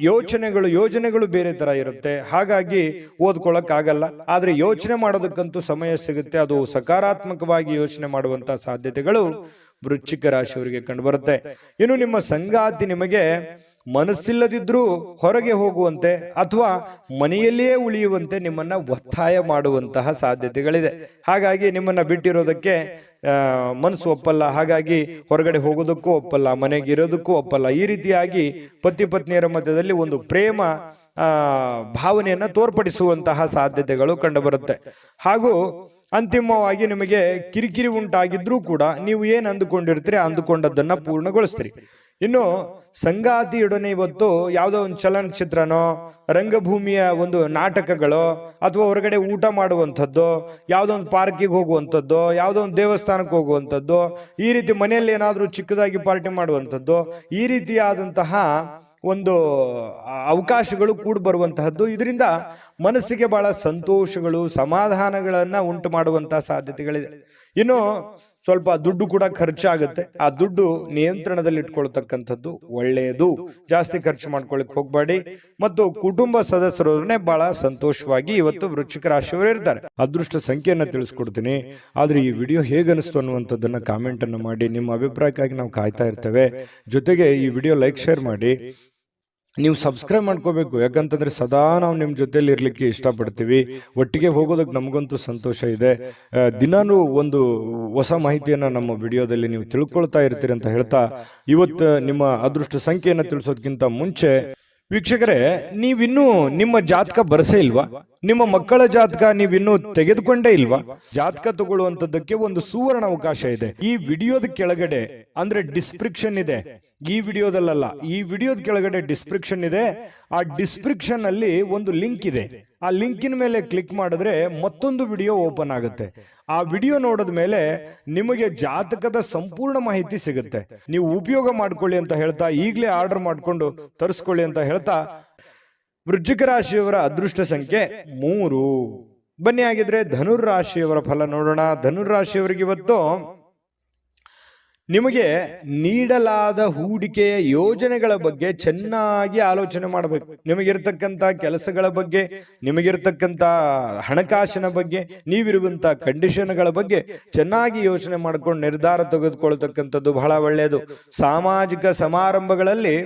ಯೋಜನೆಗಳು ಬೇರೆ ತರ ಇರುತ್ತೆ. ಹಾಗಾಗಿ ಓದ್ಕೊಳಕ್ ಆಗಲ್ಲ. ಆದ್ರೆ ಯೋಚನೆ ಮಾಡೋದಕ್ಕಂತೂ ಸಮಯ ಸಿಗುತ್ತೆ. ಅದು ಸಕಾರಾತ್ಮಕವಾಗಿ ಯೋಚನೆ ಮಾಡುವಂತ ಸಾಧ್ಯತೆಗಳು ವೃಶ್ಚಿಕ ರಾಶಿಯವರಿಗೆ ಕಂಡು ಬರುತ್ತೆ. ಇನ್ನು ನಿಮ್ಮ ಸಂಗಾತಿ ನಿಮಗೆ ಮನಸ್ಸಿಲ್ಲದಿದ್ರೂ ಹೊರಗೆ ಹೋಗುವಂತೆ ಅಥವಾ ಮನೆಯಲ್ಲಿಯೇ ಉಳಿಯುವಂತೆ ನಿಮ್ಮನ್ನ ಒತ್ತಾಯ ಮಾಡುವಂತಹ ಸಾಧ್ಯತೆಗಳಿದೆ. ಹಾಗಾಗಿ ನಿಮ್ಮನ್ನ ಬಿಟ್ಟಿರೋದಕ್ಕೆ ಮನಸ್ಸು ಒಪ್ಪಲ್ಲ. ಹಾಗಾಗಿ ಹೊರಗಡೆ ಹೋಗೋದಕ್ಕೂ ಒಪ್ಪಲ್ಲ, ಮನೆಗೆ ಇರೋದಕ್ಕೂ ಒಪ್ಪಲ್ಲ. ಈ ರೀತಿಯಾಗಿ ಪತಿ ಪತ್ನಿಯರ ಮಧ್ಯದಲ್ಲಿ ಒಂದು ಪ್ರೇಮ ಭಾವನೆಯನ್ನ ತೋರ್ಪಡಿಸುವಂತಹ ಸಾಧ್ಯತೆಗಳು ಕಂಡುಬರುತ್ತೆ. ಹಾಗೂ ಅಂತಿಮವಾಗಿ ನಿಮಗೆ ಕಿರಿಕಿರಿ ಉಂಟಾಗಿದ್ರೂ ಕೂಡ ನೀವು ಏನ್ ಅಂದುಕೊಂಡಿರ್ತೀರಿ ಅಂದುಕೊಂಡದ್ದನ್ನ ಪೂರ್ಣಗೊಳಿಸ್ತೀರಿ. ಇನ್ನು ಸಂಗಾತಿಯೊಡನೆ ಇವತ್ತು ಯಾವುದೋ ಒಂದು ಚಲನಚಿತ್ರನೋ, ರಂಗಭೂಮಿಯ ಒಂದು ನಾಟಕಗಳೋ, ಅಥವಾ ಹೊರಗಡೆ ಊಟ ಮಾಡುವಂಥದ್ದು, ಯಾವುದೋ ಒಂದು ಪಾರ್ಕಿಗೆ ಹೋಗುವಂಥದ್ದು, ಯಾವುದೋ ಒಂದು ದೇವಸ್ಥಾನಕ್ಕೆ ಹೋಗುವಂಥದ್ದು, ಈ ರೀತಿ ಮನೆಯಲ್ಲಿ ಏನಾದರೂ ಚಿಕ್ಕದಾಗಿ ಪಾರ್ಟಿ ಮಾಡುವಂಥದ್ದು, ಈ ರೀತಿಯಾದಂತಹ ಒಂದು ಅವಕಾಶಗಳು ಕೂಡ ಬರುವಂತಹದ್ದು. ಇದರಿಂದ ಮನಸ್ಸಿಗೆ ಬಹಳ ಸಂತೋಷಗಳು, ಸಮಾಧಾನಗಳನ್ನ ಉಂಟು ಮಾಡುವಂತಹ ಸಾಧ್ಯತೆಗಳಿದೆ. ಇನ್ನು ಸ್ವಲ್ಪ ದುಡ್ಡು ಕೂಡ ಖರ್ಚಾಗುತ್ತೆ. ಆ ದುಡ್ಡು ನಿಯಂತ್ರಣದಲ್ಲಿ ಇಟ್ಕೊಳ್ತಕ್ಕಂಥದ್ದು ಒಳ್ಳೆಯದು. ಜಾಸ್ತಿ ಖರ್ಚು ಮಾಡ್ಕೊಳ್ಳಿಕ್ ಹೋಗ್ಬೇಡಿ. ಮತ್ತು ಕುಟುಂಬ ಸದಸ್ಯರೊಡನೆ ಬಹಳ ಸಂತೋಷವಾಗಿ ಇವತ್ತು ವೃಶ್ಚಿಕ ರಾಶಿಯವರು ಇರ್ತಾರೆ. ಅದೃಷ್ಟ ಸಂಖ್ಯೆಯನ್ನು ತಿಳಿಸ್ಕೊಡ್ತೀನಿ, ಆದ್ರೆ ಈ ವಿಡಿಯೋ ಹೇಗನಿಸ್ತು ಅನ್ನುವಂಥದ್ದನ್ನ ಕಾಮೆಂಟ್ ಅನ್ನು ಮಾಡಿ. ನಿಮ್ಮ ಅಭಿಪ್ರಾಯಕ್ಕಾಗಿ ನಾವು ಕಾಯ್ತಾ ಇರ್ತೇವೆ. ಜೊತೆಗೆ ಈ ವಿಡಿಯೋ ಲೈಕ್ ಶೇರ್ ಮಾಡಿ. ನೀವು ಸಬ್ಸ್ಕ್ರೈಬ್ ಮಾಡ್ಕೋಬೇಕು, ಯಾಕಂತಂದ್ರೆ ಸದಾ ನಾವು ನಿಮ್ಮ ಜೊತೆಲಿ ಇರ್ಲಿಕ್ಕೆ ಇಷ್ಟಪಡ್ತೀವಿ. ಒಟ್ಟಿಗೆ ಹೋಗೋದಕ್ಕೆ ನಮಗಂತೂ ಸಂತೋಷ ಇದೆ. ದಿನಾನು ಒಂದು ಹೊಸ ಮಾಹಿತಿಯನ್ನ ನಮ್ಮ ವಿಡಿಯೋದಲ್ಲಿ ನೀವು ತಿಳ್ಕೊಳ್ತಾ ಇರ್ತೀರಿ ಅಂತ ಹೇಳ್ತಾ, ಇವತ್ತು ನಿಮ್ಮ ಅದೃಷ್ಟ ಸಂಖ್ಯೆಯನ್ನು ತಿಳಿಸೋದಕ್ಕಿಂತ ಮುಂಚೆ ವೀಕ್ಷಕರೇ, ನೀವಿನ್ನೂ ನಿಮ್ಮ ಜಾತಕ ಬರಸೇ ಇಲ್ವಾ? ನಿಮ್ಮ ಮಕ್ಕಳ ಜಾತಕ ನೀವಿನ್ನೂ ತೆಗೆದುಕೊಂಡೇ ಇಲ್ವಾ? ಜಾತಕ ತಗೊಳ್ಳುವಂತದ್ದಕ್ಕೆ ಒಂದು ಸುವರ್ಣ ಅವಕಾಶ ಇದೆ. ಈ ವಿಡಿಯೋದ ಕೆಳಗಡೆ ಅಂದ್ರೆ ಡಿಸ್ಕ್ರಿಪ್ಷನ್ ಇದೆ, ಈ ವಿಡಿಯೋದಲ್ಲ, ಈ ವಿಡಿಯೋದ ಕೆಳಗಡೆ ಡಿಸ್ಕ್ರಿಪ್ಷನ್ ಇದೆ. ಆ ಡಿಸ್ಕ್ರಿಪ್ಷನ್ ಅಲ್ಲಿ ಒಂದು ಲಿಂಕ್ ಇದೆ. ಆ ಲಿಂಕಿನ ಮೇಲೆ ಕ್ಲಿಕ್ ಮಾಡಿದ್ರೆ ಮತ್ತೊಂದು ವಿಡಿಯೋ ಓಪನ್ ಆಗುತ್ತೆ. ಆ ವಿಡಿಯೋ ನೋಡಿದ ಮೇಲೆ ನಿಮಗೆ ಜಾತಕದ ಸಂಪೂರ್ಣ ಮಾಹಿತಿ ಸಿಗುತ್ತೆ. ನೀವು ಉಪಯೋಗ ಮಾಡ್ಕೊಳ್ಳಿ ಅಂತ ಹೇಳ್ತಾ, ಈಗಲೇ ಆರ್ಡರ್ ಮಾಡ್ಕೊಂಡು ತರಿಸ್ಕೊಳ್ಳಿ ಅಂತ ಹೇಳ್ತಾ, ವೃಶ್ಚಿಕ ರಾಶಿಯವರ ಅದೃಷ್ಟ ಸಂಖ್ಯೆ 3. ಬನ್ನಿ ಆಗಿದ್ರೆ ಧನುರ್ ರಾಶಿಯವರ ಫಲ ನೋಡೋಣ. ಧನುರ್ ರಾಶಿಯವರಿಗೆ ಇವತ್ತು ನಿಮಗೆ ನೀಡಲಾದ ಹೂಡಿಕೆಯ ಯೋಜನೆಗಳ ಬಗ್ಗೆ ಚೆನ್ನಾಗಿ ಆಲೋಚನೆ ಮಾಡಬೇಕು. ನಿಮಗಿರ್ತಕ್ಕಂಥ ಕೆಲಸಗಳ ಬಗ್ಗೆ, ನಿಮಗಿರ್ತಕ್ಕಂಥ ಹಣಕಾಸಿನ ಬಗ್ಗೆ, ನೀವಿರುವಂತ ಕಂಡೀಷನ್ಗಳ ಬಗ್ಗೆ ಚೆನ್ನಾಗಿ ಯೋಚನೆ ಮಾಡ್ಕೊಂಡು ನಿರ್ಧಾರ ತೆಗೆದುಕೊಳ್ತಕ್ಕಂಥದ್ದು ಬಹಳ ಒಳ್ಳೆಯದು. ಸಾಮಾಜಿಕ ಸಮಾರಂಭಗಳಲ್ಲಿ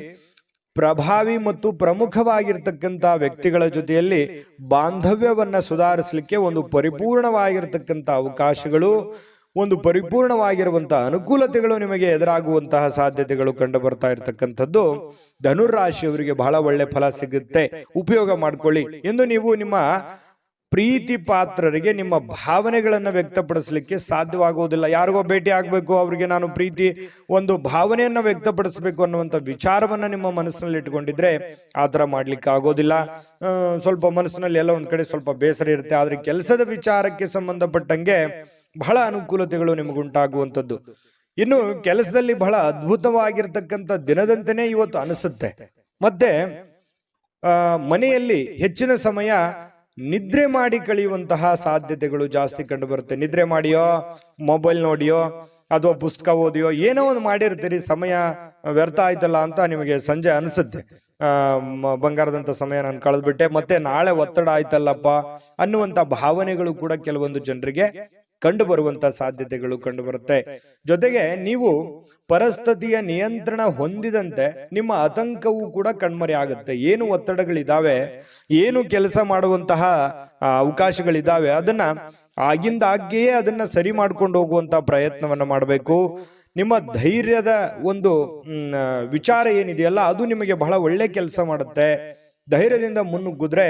ಪ್ರಭಾವಿ ಮತ್ತು ಪ್ರಮುಖವಾಗಿರ್ತಕ್ಕಂಥ ವ್ಯಕ್ತಿಗಳ ಜೊತೆಯಲ್ಲಿ ಬಾಂಧವ್ಯವನ್ನ ಸುಧಾರಿಸಲಿಕ್ಕೆ ಒಂದು ಪರಿಪೂರ್ಣವಾಗಿರ್ತಕ್ಕಂಥ ಅವಕಾಶಗಳು, ಒಂದು ಪರಿಪೂರ್ಣವಾಗಿರುವಂತಹ ಅನುಕೂಲತೆಗಳು ನಿಮಗೆ ಎದುರಾಗುವಂತಹ ಸಾಧ್ಯತೆಗಳು ಕಂಡು ಬರ್ತಾ ಇರತಕ್ಕಂಥದ್ದು ಧನುರ್ ರಾಶಿಯವರಿಗೆ ಬಹಳ ಒಳ್ಳೆ ಫಲ ಸಿಗುತ್ತೆ. ಉಪಯೋಗ ಮಾಡ್ಕೊಳ್ಳಿ ಎಂದು ನೀವು ನಿಮ್ಮ ಪ್ರೀತಿ ಪಾತ್ರರಿಗೆ ನಿಮ್ಮ ಭಾವನೆಗಳನ್ನು ವ್ಯಕ್ತಪಡಿಸಲಿಕ್ಕೆ ಸಾಧ್ಯವಾಗುವುದಿಲ್ಲ. ಯಾರಿಗೋ ಭೇಟಿ ಆಗಬೇಕು, ಅವರಿಗೆ ನಾನು ಪ್ರೀತಿ ಒಂದು ಭಾವನೆಯನ್ನ ವ್ಯಕ್ತಪಡಿಸಬೇಕು ಅನ್ನುವಂಥ ವಿಚಾರವನ್ನ ನಿಮ್ಮ ಮನಸ್ಸಿನಲ್ಲಿ ಇಟ್ಕೊಂಡಿದ್ರೆ ಆ ಥರ ಮಾಡ್ಲಿಕ್ಕೆ ಆಗೋದಿಲ್ಲ. ಸ್ವಲ್ಪ ಮನಸ್ಸಿನಲ್ಲಿ ಎಲ್ಲ ಒಂದ್ ಕಡೆ ಸ್ವಲ್ಪ ಬೇಸರ ಇರುತ್ತೆ. ಆದ್ರೆ ಕೆಲಸದ ವಿಚಾರಕ್ಕೆ ಸಂಬಂಧಪಟ್ಟಂಗೆ ಬಹಳ ಅನುಕೂಲತೆಗಳು ನಿಮಗುಂಟಾಗುವಂಥದ್ದು. ಇನ್ನು ಕೆಲಸದಲ್ಲಿ ಬಹಳ ಅದ್ಭುತವಾಗಿರ್ತಕ್ಕಂಥ ದಿನದಂತೆಯೇ ಇವತ್ತು ಅನಿಸುತ್ತೆ. ಮತ್ತೆ ಮನೆಯಲ್ಲಿ ಹೆಚ್ಚಿನ ಸಮಯ ನಿದ್ರೆ ಮಾಡಿ ಕಳೆಯುವಂತಹ ಸಾಧ್ಯತೆಗಳು ಜಾಸ್ತಿ ಕಂಡು ಬರುತ್ತೆ. ನಿದ್ರೆ ಮಾಡಿಯೋ, ಮೊಬೈಲ್ ನೋಡಿಯೋ, ಅಥವಾ ಪುಸ್ತಕ ಓದಿಯೋ ಏನೋ ಒಂದು ಮಾಡಿರ್ತೀರಿ, ಸಮಯ ವ್ಯರ್ಥ ಆಯ್ತಲ್ಲ ಅಂತ ನಿಮಗೆ ಸಂಜೆ ಅನಿಸುತ್ತೆ. ಬಂಗಾರದಂತ ಸಮಯ ನಾನು ಕಳೆದ್ಬಿಟ್ಟೆ, ಮತ್ತೆ ನಾಳೆ ಒತ್ತಡ ಆಯ್ತಲ್ಲಪ್ಪ ಅನ್ನುವಂತ ಭಾವನೆಗಳು ಕೂಡ ಕೆಲವೊಂದು ಜನರಿಗೆ ಕಂಡು ಬರುವಂತ ಸಾಧ್ಯತೆಗಳು ಕಂಡು ಬರುತ್ತೆ. ಜೊತೆಗೆ ನೀವು ಪರಿಸ್ಥಿತಿಯ ನಿಯಂತ್ರಣ ಹೊಂದಿದಂತೆ ನಿಮ್ಮ ಆತಂಕವೂ ಕೂಡ ಕಣ್ಮರೆ ಆಗುತ್ತೆ. ಏನು ಒತ್ತಡಗಳಿದಾವೆ, ಏನು ಕೆಲಸ ಮಾಡುವಂತಹ ಅವಕಾಶಗಳಿದಾವೆ, ಅದನ್ನ ಆಗಿಂದಾಗ್ಯೇ ಅದನ್ನ ಸರಿ ಮಾಡ್ಕೊಂಡು ಹೋಗುವಂತ ಪ್ರಯತ್ನವನ್ನ ಮಾಡಬೇಕು. ನಿಮ್ಮ ಧೈರ್ಯದ ಒಂದು ವಿಚಾರ ಏನಿದೆಯಲ್ಲ ಅದು ನಿಮಗೆ ಬಹಳ ಒಳ್ಳೆ ಕೆಲಸ ಮಾಡುತ್ತೆ. ಧೈರ್ಯದಿಂದ ಮುನ್ನುಗ್ಗಿದ್ರೆ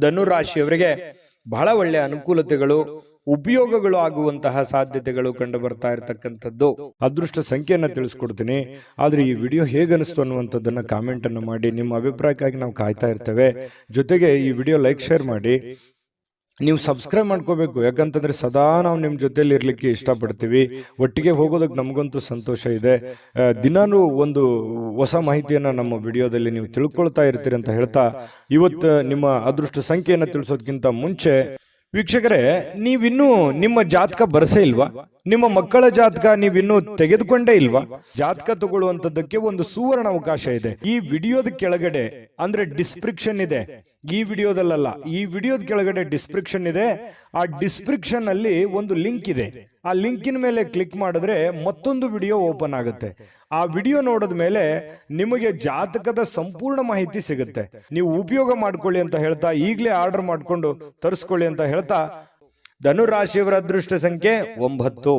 ಧನುರ್ ರಾಶಿಯವರಿಗೆ ಬಹಳ ಒಳ್ಳೆ ಅನುಕೂಲತೆಗಳು, ಉಪಯೋಗಗಳು ಆಗುವಂತಹ ಸಾಧ್ಯತೆಗಳು ಕಂಡು ಬರ್ತಾ ಇರತಕ್ಕಂಥದ್ದು. ಅದೃಷ್ಟ ಸಂಖ್ಯೆಯನ್ನ ತಿಳಿಸ್ಕೊಡ್ತೀನಿ. ಆದ್ರೆ ಈ ವಿಡಿಯೋ ಹೇಗನಿಸ್ತು ಅನ್ನುವಂಥದ್ದನ್ನ ಕಾಮೆಂಟ್ ಅನ್ನು ಮಾಡಿ. ನಿಮ್ಮ ಅಭಿಪ್ರಾಯಕ್ಕಾಗಿ ನಾವು ಕಾಯ್ತಾ ಇರ್ತೇವೆ. ಜೊತೆಗೆ ಈ ವಿಡಿಯೋ ಲೈಕ್, ಶೇರ್ ಮಾಡಿ. ನೀವು ಸಬ್ಸ್ಕ್ರೈಬ್ ಮಾಡ್ಕೋಬೇಕು, ಯಾಕಂತಂದ್ರೆ ಸದಾ ನಾವು ನಿಮ್ಮ ಜೊತೆಲಿ ಇರ್ಲಿಕ್ಕೆ ಇಷ್ಟಪಡ್ತೀವಿ. ಒಟ್ಟಿಗೆ ಹೋಗೋದಕ್ಕೆ ನಮಗಂತೂ ಸಂತೋಷ ಇದೆ. ದಿನಾನು ಒಂದು ಹೊಸ ಮಾಹಿತಿಯನ್ನ ನಮ್ಮ ವಿಡಿಯೋದಲ್ಲಿ ನೀವು ತಿಳ್ಕೊಳ್ತಾ ಇರ್ತೀರಿ ಅಂತ ಹೇಳ್ತಾ, ಇವತ್ತು ನಿಮ್ಮ ಅದೃಷ್ಟ ಸಂಖ್ಯೆಯನ್ನ ತಿಳಿಸೋದಕ್ಕಿಂತ ಮುಂಚೆ ವೀಕ್ಷಕರೇ, ನೀವಿನ್ನೂ ನಿಮ್ಮ ಜಾತಕ ಬರಸೇ ಇಲ್ವಾ? ನಿಮ್ಮ ಮಕ್ಕಳ ಜಾತಕ ನೀವಿನ್ನೂ ತೆಗೆದುಕೊಂಡೇ ಇಲ್ವಾ? ಜಾತಕ ತಗೊಳ್ಳುವಂತದ್ದಕ್ಕೆ ಒಂದು ಸುವರ್ಣ ಅವಕಾಶ ಇದೆ. ಈ ವಿಡಿಯೋದ ಕೆಳಗಡೆ ಅಂದ್ರೆ ಡಿಸ್ಕ್ರಿಪ್ಷನ್ ಇದೆ, ಈ ವಿಡಿಯೋದಲ್ಲ, ಈ ವಿಡಿಯೋದ ಕೆಳಗಡೆ ಡಿಸ್ಕ್ರಿಪ್ಷನ್ ಇದೆ. ಆ ಡಿಸ್ಕ್ರಿಪ್ಷನ್ ಅಲ್ಲಿ ಒಂದು ಲಿಂಕ್ ಇದೆ. ಆ ಲಿಂಕಿನ ಮೇಲೆ ಕ್ಲಿಕ್ ಮಾಡಿದ್ರೆ ಮತ್ತೊಂದು ವಿಡಿಯೋ ಓಪನ್ ಆಗುತ್ತೆ. ಆ ವಿಡಿಯೋ ನೋಡಿದ ಮೇಲೆ ನಿಮಗೆ ಜಾತಕದ ಸಂಪೂರ್ಣ ಮಾಹಿತಿ ಸಿಗುತ್ತೆ. ನೀವು ಉಪಯೋಗ ಮಾಡ್ಕೊಳ್ಳಿ ಅಂತ ಹೇಳ್ತಾ, ಈಗಲೇ ಆರ್ಡರ್ ಮಾಡ್ಕೊಂಡು ತರಿಸ್ಕೊಳ್ಳಿ ಅಂತ ಹೇಳ್ತಾ, ಧನುರ್ ರಾಶಿಯವರ ಅದೃಷ್ಟ ಸಂಖ್ಯೆ 9.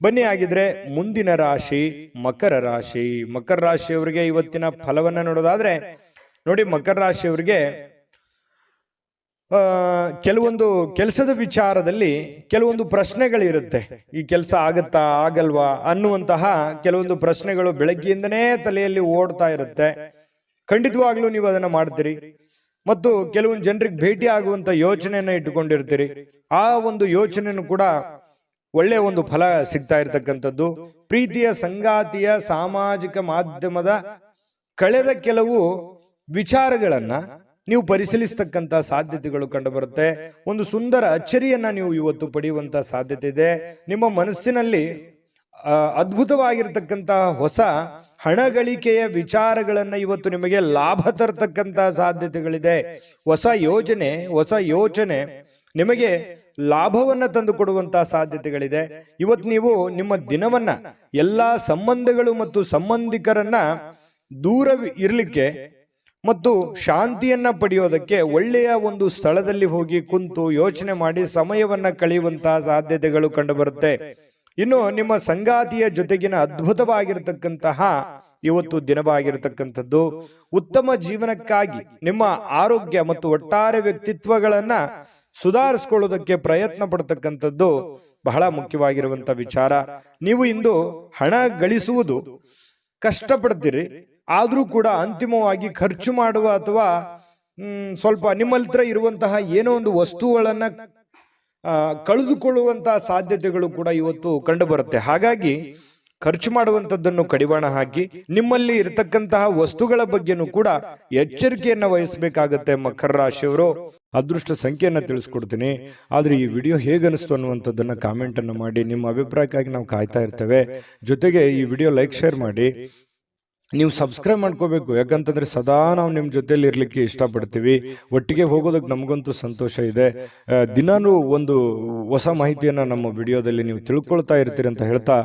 ಬನ್ನಿ ಆಗಿದ್ರೆ ಮುಂದಿನ ರಾಶಿ ಮಕರ ರಾಶಿ. ಮಕರ ರಾಶಿಯವರಿಗೆ ಇವತ್ತಿನ ಫಲವನ್ನ ನೋಡೋದಾದ್ರೆ ನೋಡಿ, ಮಕರ ರಾಶಿಯವರಿಗೆ ಕೆಲವೊಂದು ಕೆಲಸದ ವಿಚಾರದಲ್ಲಿ ಕೆಲವೊಂದು ಪ್ರಶ್ನೆಗಳಿರುತ್ತೆ. ಈ ಕೆಲಸ ಆಗತ್ತಾ ಆಗಲ್ವಾ ಅನ್ನುವಂತಹ ಕೆಲವೊಂದು ಪ್ರಶ್ನೆಗಳು ಬೆಳಗ್ಗೆಯಿಂದನೇ ತಲೆಯಲ್ಲಿ ಓಡ್ತಾ ಇರುತ್ತೆ. ಖಂಡಿತವಾಗ್ಲೂ ನೀವು ಅದನ್ನ ಮಾಡ್ತೀರಿ. ಮತ್ತು ಕೆಲವೊಂದು ಜನರಿಗೆ ಭೇಟಿ ಆಗುವಂತ ಯೋಚನೆಯನ್ನ ಇಟ್ಟುಕೊಂಡಿರ್ತೀರಿ. ಆ ಒಂದು ಯೋಚನೆಯನ್ನು ಕೂಡ ಒಳ್ಳೆ ಒಂದು ಫಲ ಸಿಗ್ತಾ ಇರ್ತಕ್ಕಂಥದ್ದು. ಪ್ರೀತಿಯ ಸಂಗಾತಿಯ ಸಾಮಾಜಿಕ ಮಾಧ್ಯಮದ ಕಳೆದ ಕೆಲವು ವಿಚಾರಗಳನ್ನ ನೀವು ಪರಿಶೀಲಿಸತಕ್ಕಂತ ಸಾಧ್ಯತೆಗಳು ಕಂಡು ಬರುತ್ತೆ. ಒಂದು ಸುಂದರ ಅಚ್ಚರಿಯನ್ನ ನೀವು ಇವತ್ತು ಪಡೆಯುವಂತ ಸಾಧ್ಯತೆ ಇದೆ. ನಿಮ್ಮ ಮನಸ್ಸಿನಲ್ಲಿ ಅದ್ಭುತವಾಗಿರ್ತಕ್ಕಂತಹ ಹೊಸ ಹಣಗಳಿಕೆಯ ವಿಚಾರಗಳನ್ನ ಇವತ್ತು ನಿಮಗೆ ಲಾಭ ತರತಕ್ಕಂತ ಸಾಧ್ಯತೆಗಳಿದೆ. ಹೊಸ ಯೋಚನೆ ನಿಮಗೆ ಲಾಭವನ್ನ ತಂದು ಕೊಡುವಂತಹ ಸಾಧ್ಯತೆಗಳಿದೆ. ಇವತ್ತು ನೀವು ನಿಮ್ಮ ದಿನವನ್ನ ಎಲ್ಲಾ ಸಂಬಂಧಗಳು ಮತ್ತು ಸಂಬಂಧಿಕರನ್ನ ದೂರ ಇರ್ಲಿಕ್ಕೆ ಮತ್ತು ಶಾಂತಿಯನ್ನ ಪಡೆಯೋದಕ್ಕೆ ಒಳ್ಳೆಯ ಒಂದು ಸ್ಥಳದಲ್ಲಿ ಹೋಗಿ ಕುಂತು ಯೋಚನೆ ಮಾಡಿ ಸಮಯವನ್ನ ಕಳೆಯುವಂತಹ ಸಾಧ್ಯತೆಗಳು ಕಂಡು ಬರುತ್ತೆ. ಇನ್ನು ನಿಮ್ಮ ಸಂಗಾತಿಯ ಜೊತೆಗಿನ ಅದ್ಭುತವಾಗಿರತಕ್ಕಂತಹ ಇವತ್ತು ದಿನವಾಗಿರತಕ್ಕಂಥದ್ದು. ಉತ್ತಮ ಜೀವನಕ್ಕಾಗಿ ನಿಮ್ಮ ಆರೋಗ್ಯ ಮತ್ತು ಒಟ್ಟಾರೆ ವ್ಯಕ್ತಿತ್ವಗಳನ್ನ ಸುಧಾರಿಸಿಕೊಳ್ಳೋದಕ್ಕೆ ಪ್ರಯತ್ನ ಪಡ್ತಕ್ಕಂಥದ್ದು ಬಹಳ ಮುಖ್ಯವಾಗಿರುವಂತ ವಿಚಾರ. ನೀವು ಇಂದು ಹಣ ಗಳಿಸುವುದು ಕಷ್ಟಪಡ್ತೀರಿ, ಆದ್ರೂ ಕೂಡ ಅಂತಿಮವಾಗಿ ಖರ್ಚು ಮಾಡುವ ಅಥವಾ ಸ್ವಲ್ಪ ನಿಮ್ಮ ಹತ್ರ ಇರುವಂತಹ ಏನೋ ಒಂದು ವಸ್ತುಗಳನ್ನ ಕಳೆದುಕೊಳ್ಳುವಂತಹ ಸಾಧ್ಯತೆಗಳು ಕೂಡ ಇವತ್ತು ಕಂಡು ಬರುತ್ತೆ. ಹಾಗಾಗಿ ಖರ್ಚು ಮಾಡುವಂತದ್ದನ್ನು ಕಡಿವಾಣ ಹಾಕಿ ನಿಮ್ಮಲ್ಲಿ ಇರತಕ್ಕಂತಹ ವಸ್ತುಗಳ ಬಗ್ಗೆನೂ ಕೂಡ ಎಚ್ಚರಿಕೆಯನ್ನ ವಹಿಸಬೇಕಾಗತ್ತೆ. ಮಕರ ರಾಶಿಯವರು ಅದೃಷ್ಟ ಸಂಖ್ಯೆಯನ್ನ ತಿಳಿಸ್ಕೊಡ್ತೀನಿ. ಆದ್ರೆ ಈ ವಿಡಿಯೋ ಹೇಗನಿಸ್ತು ಅನ್ನುವಂಥದ್ದನ್ನ ಕಾಮೆಂಟ್ ಅನ್ನು ಮಾಡಿ. ನಿಮ್ಮ ಅಭಿಪ್ರಾಯಕ್ಕಾಗಿ ನಾವು ಕಾಯ್ತಾ ಇರ್ತೇವೆ. ಜೊತೆಗೆ ಈ ವಿಡಿಯೋ ಲೈಕ್ ಶೇರ್ ಮಾಡಿ. ನೀವು ಸಬ್ಸ್ಕ್ರೈಬ್ ಮಾಡ್ಕೋಬೇಕು, ಯಾಕಂತಂದ್ರೆ ಸದಾ ನಾವು ನಿಮ್ಮ ಜೊತೆಲಿ ಇರ್ಲಿಕ್ಕೆ ಇಷ್ಟಪಡ್ತೀವಿ. ಒಟ್ಟಿಗೆ ಹೋಗೋದಕ್ಕೆ ನಮಗಂತೂ ಸಂತೋಷ ಇದೆ. ದಿನಾನು ಒಂದು ಹೊಸ ಮಾಹಿತಿಯನ್ನ ನಮ್ಮ ವಿಡಿಯೋದಲ್ಲಿ ನೀವು ತಿಳ್ಕೊಳ್ತಾ ಇರ್ತೀರಿ ಅಂತ ಹೇಳ್ತಾ,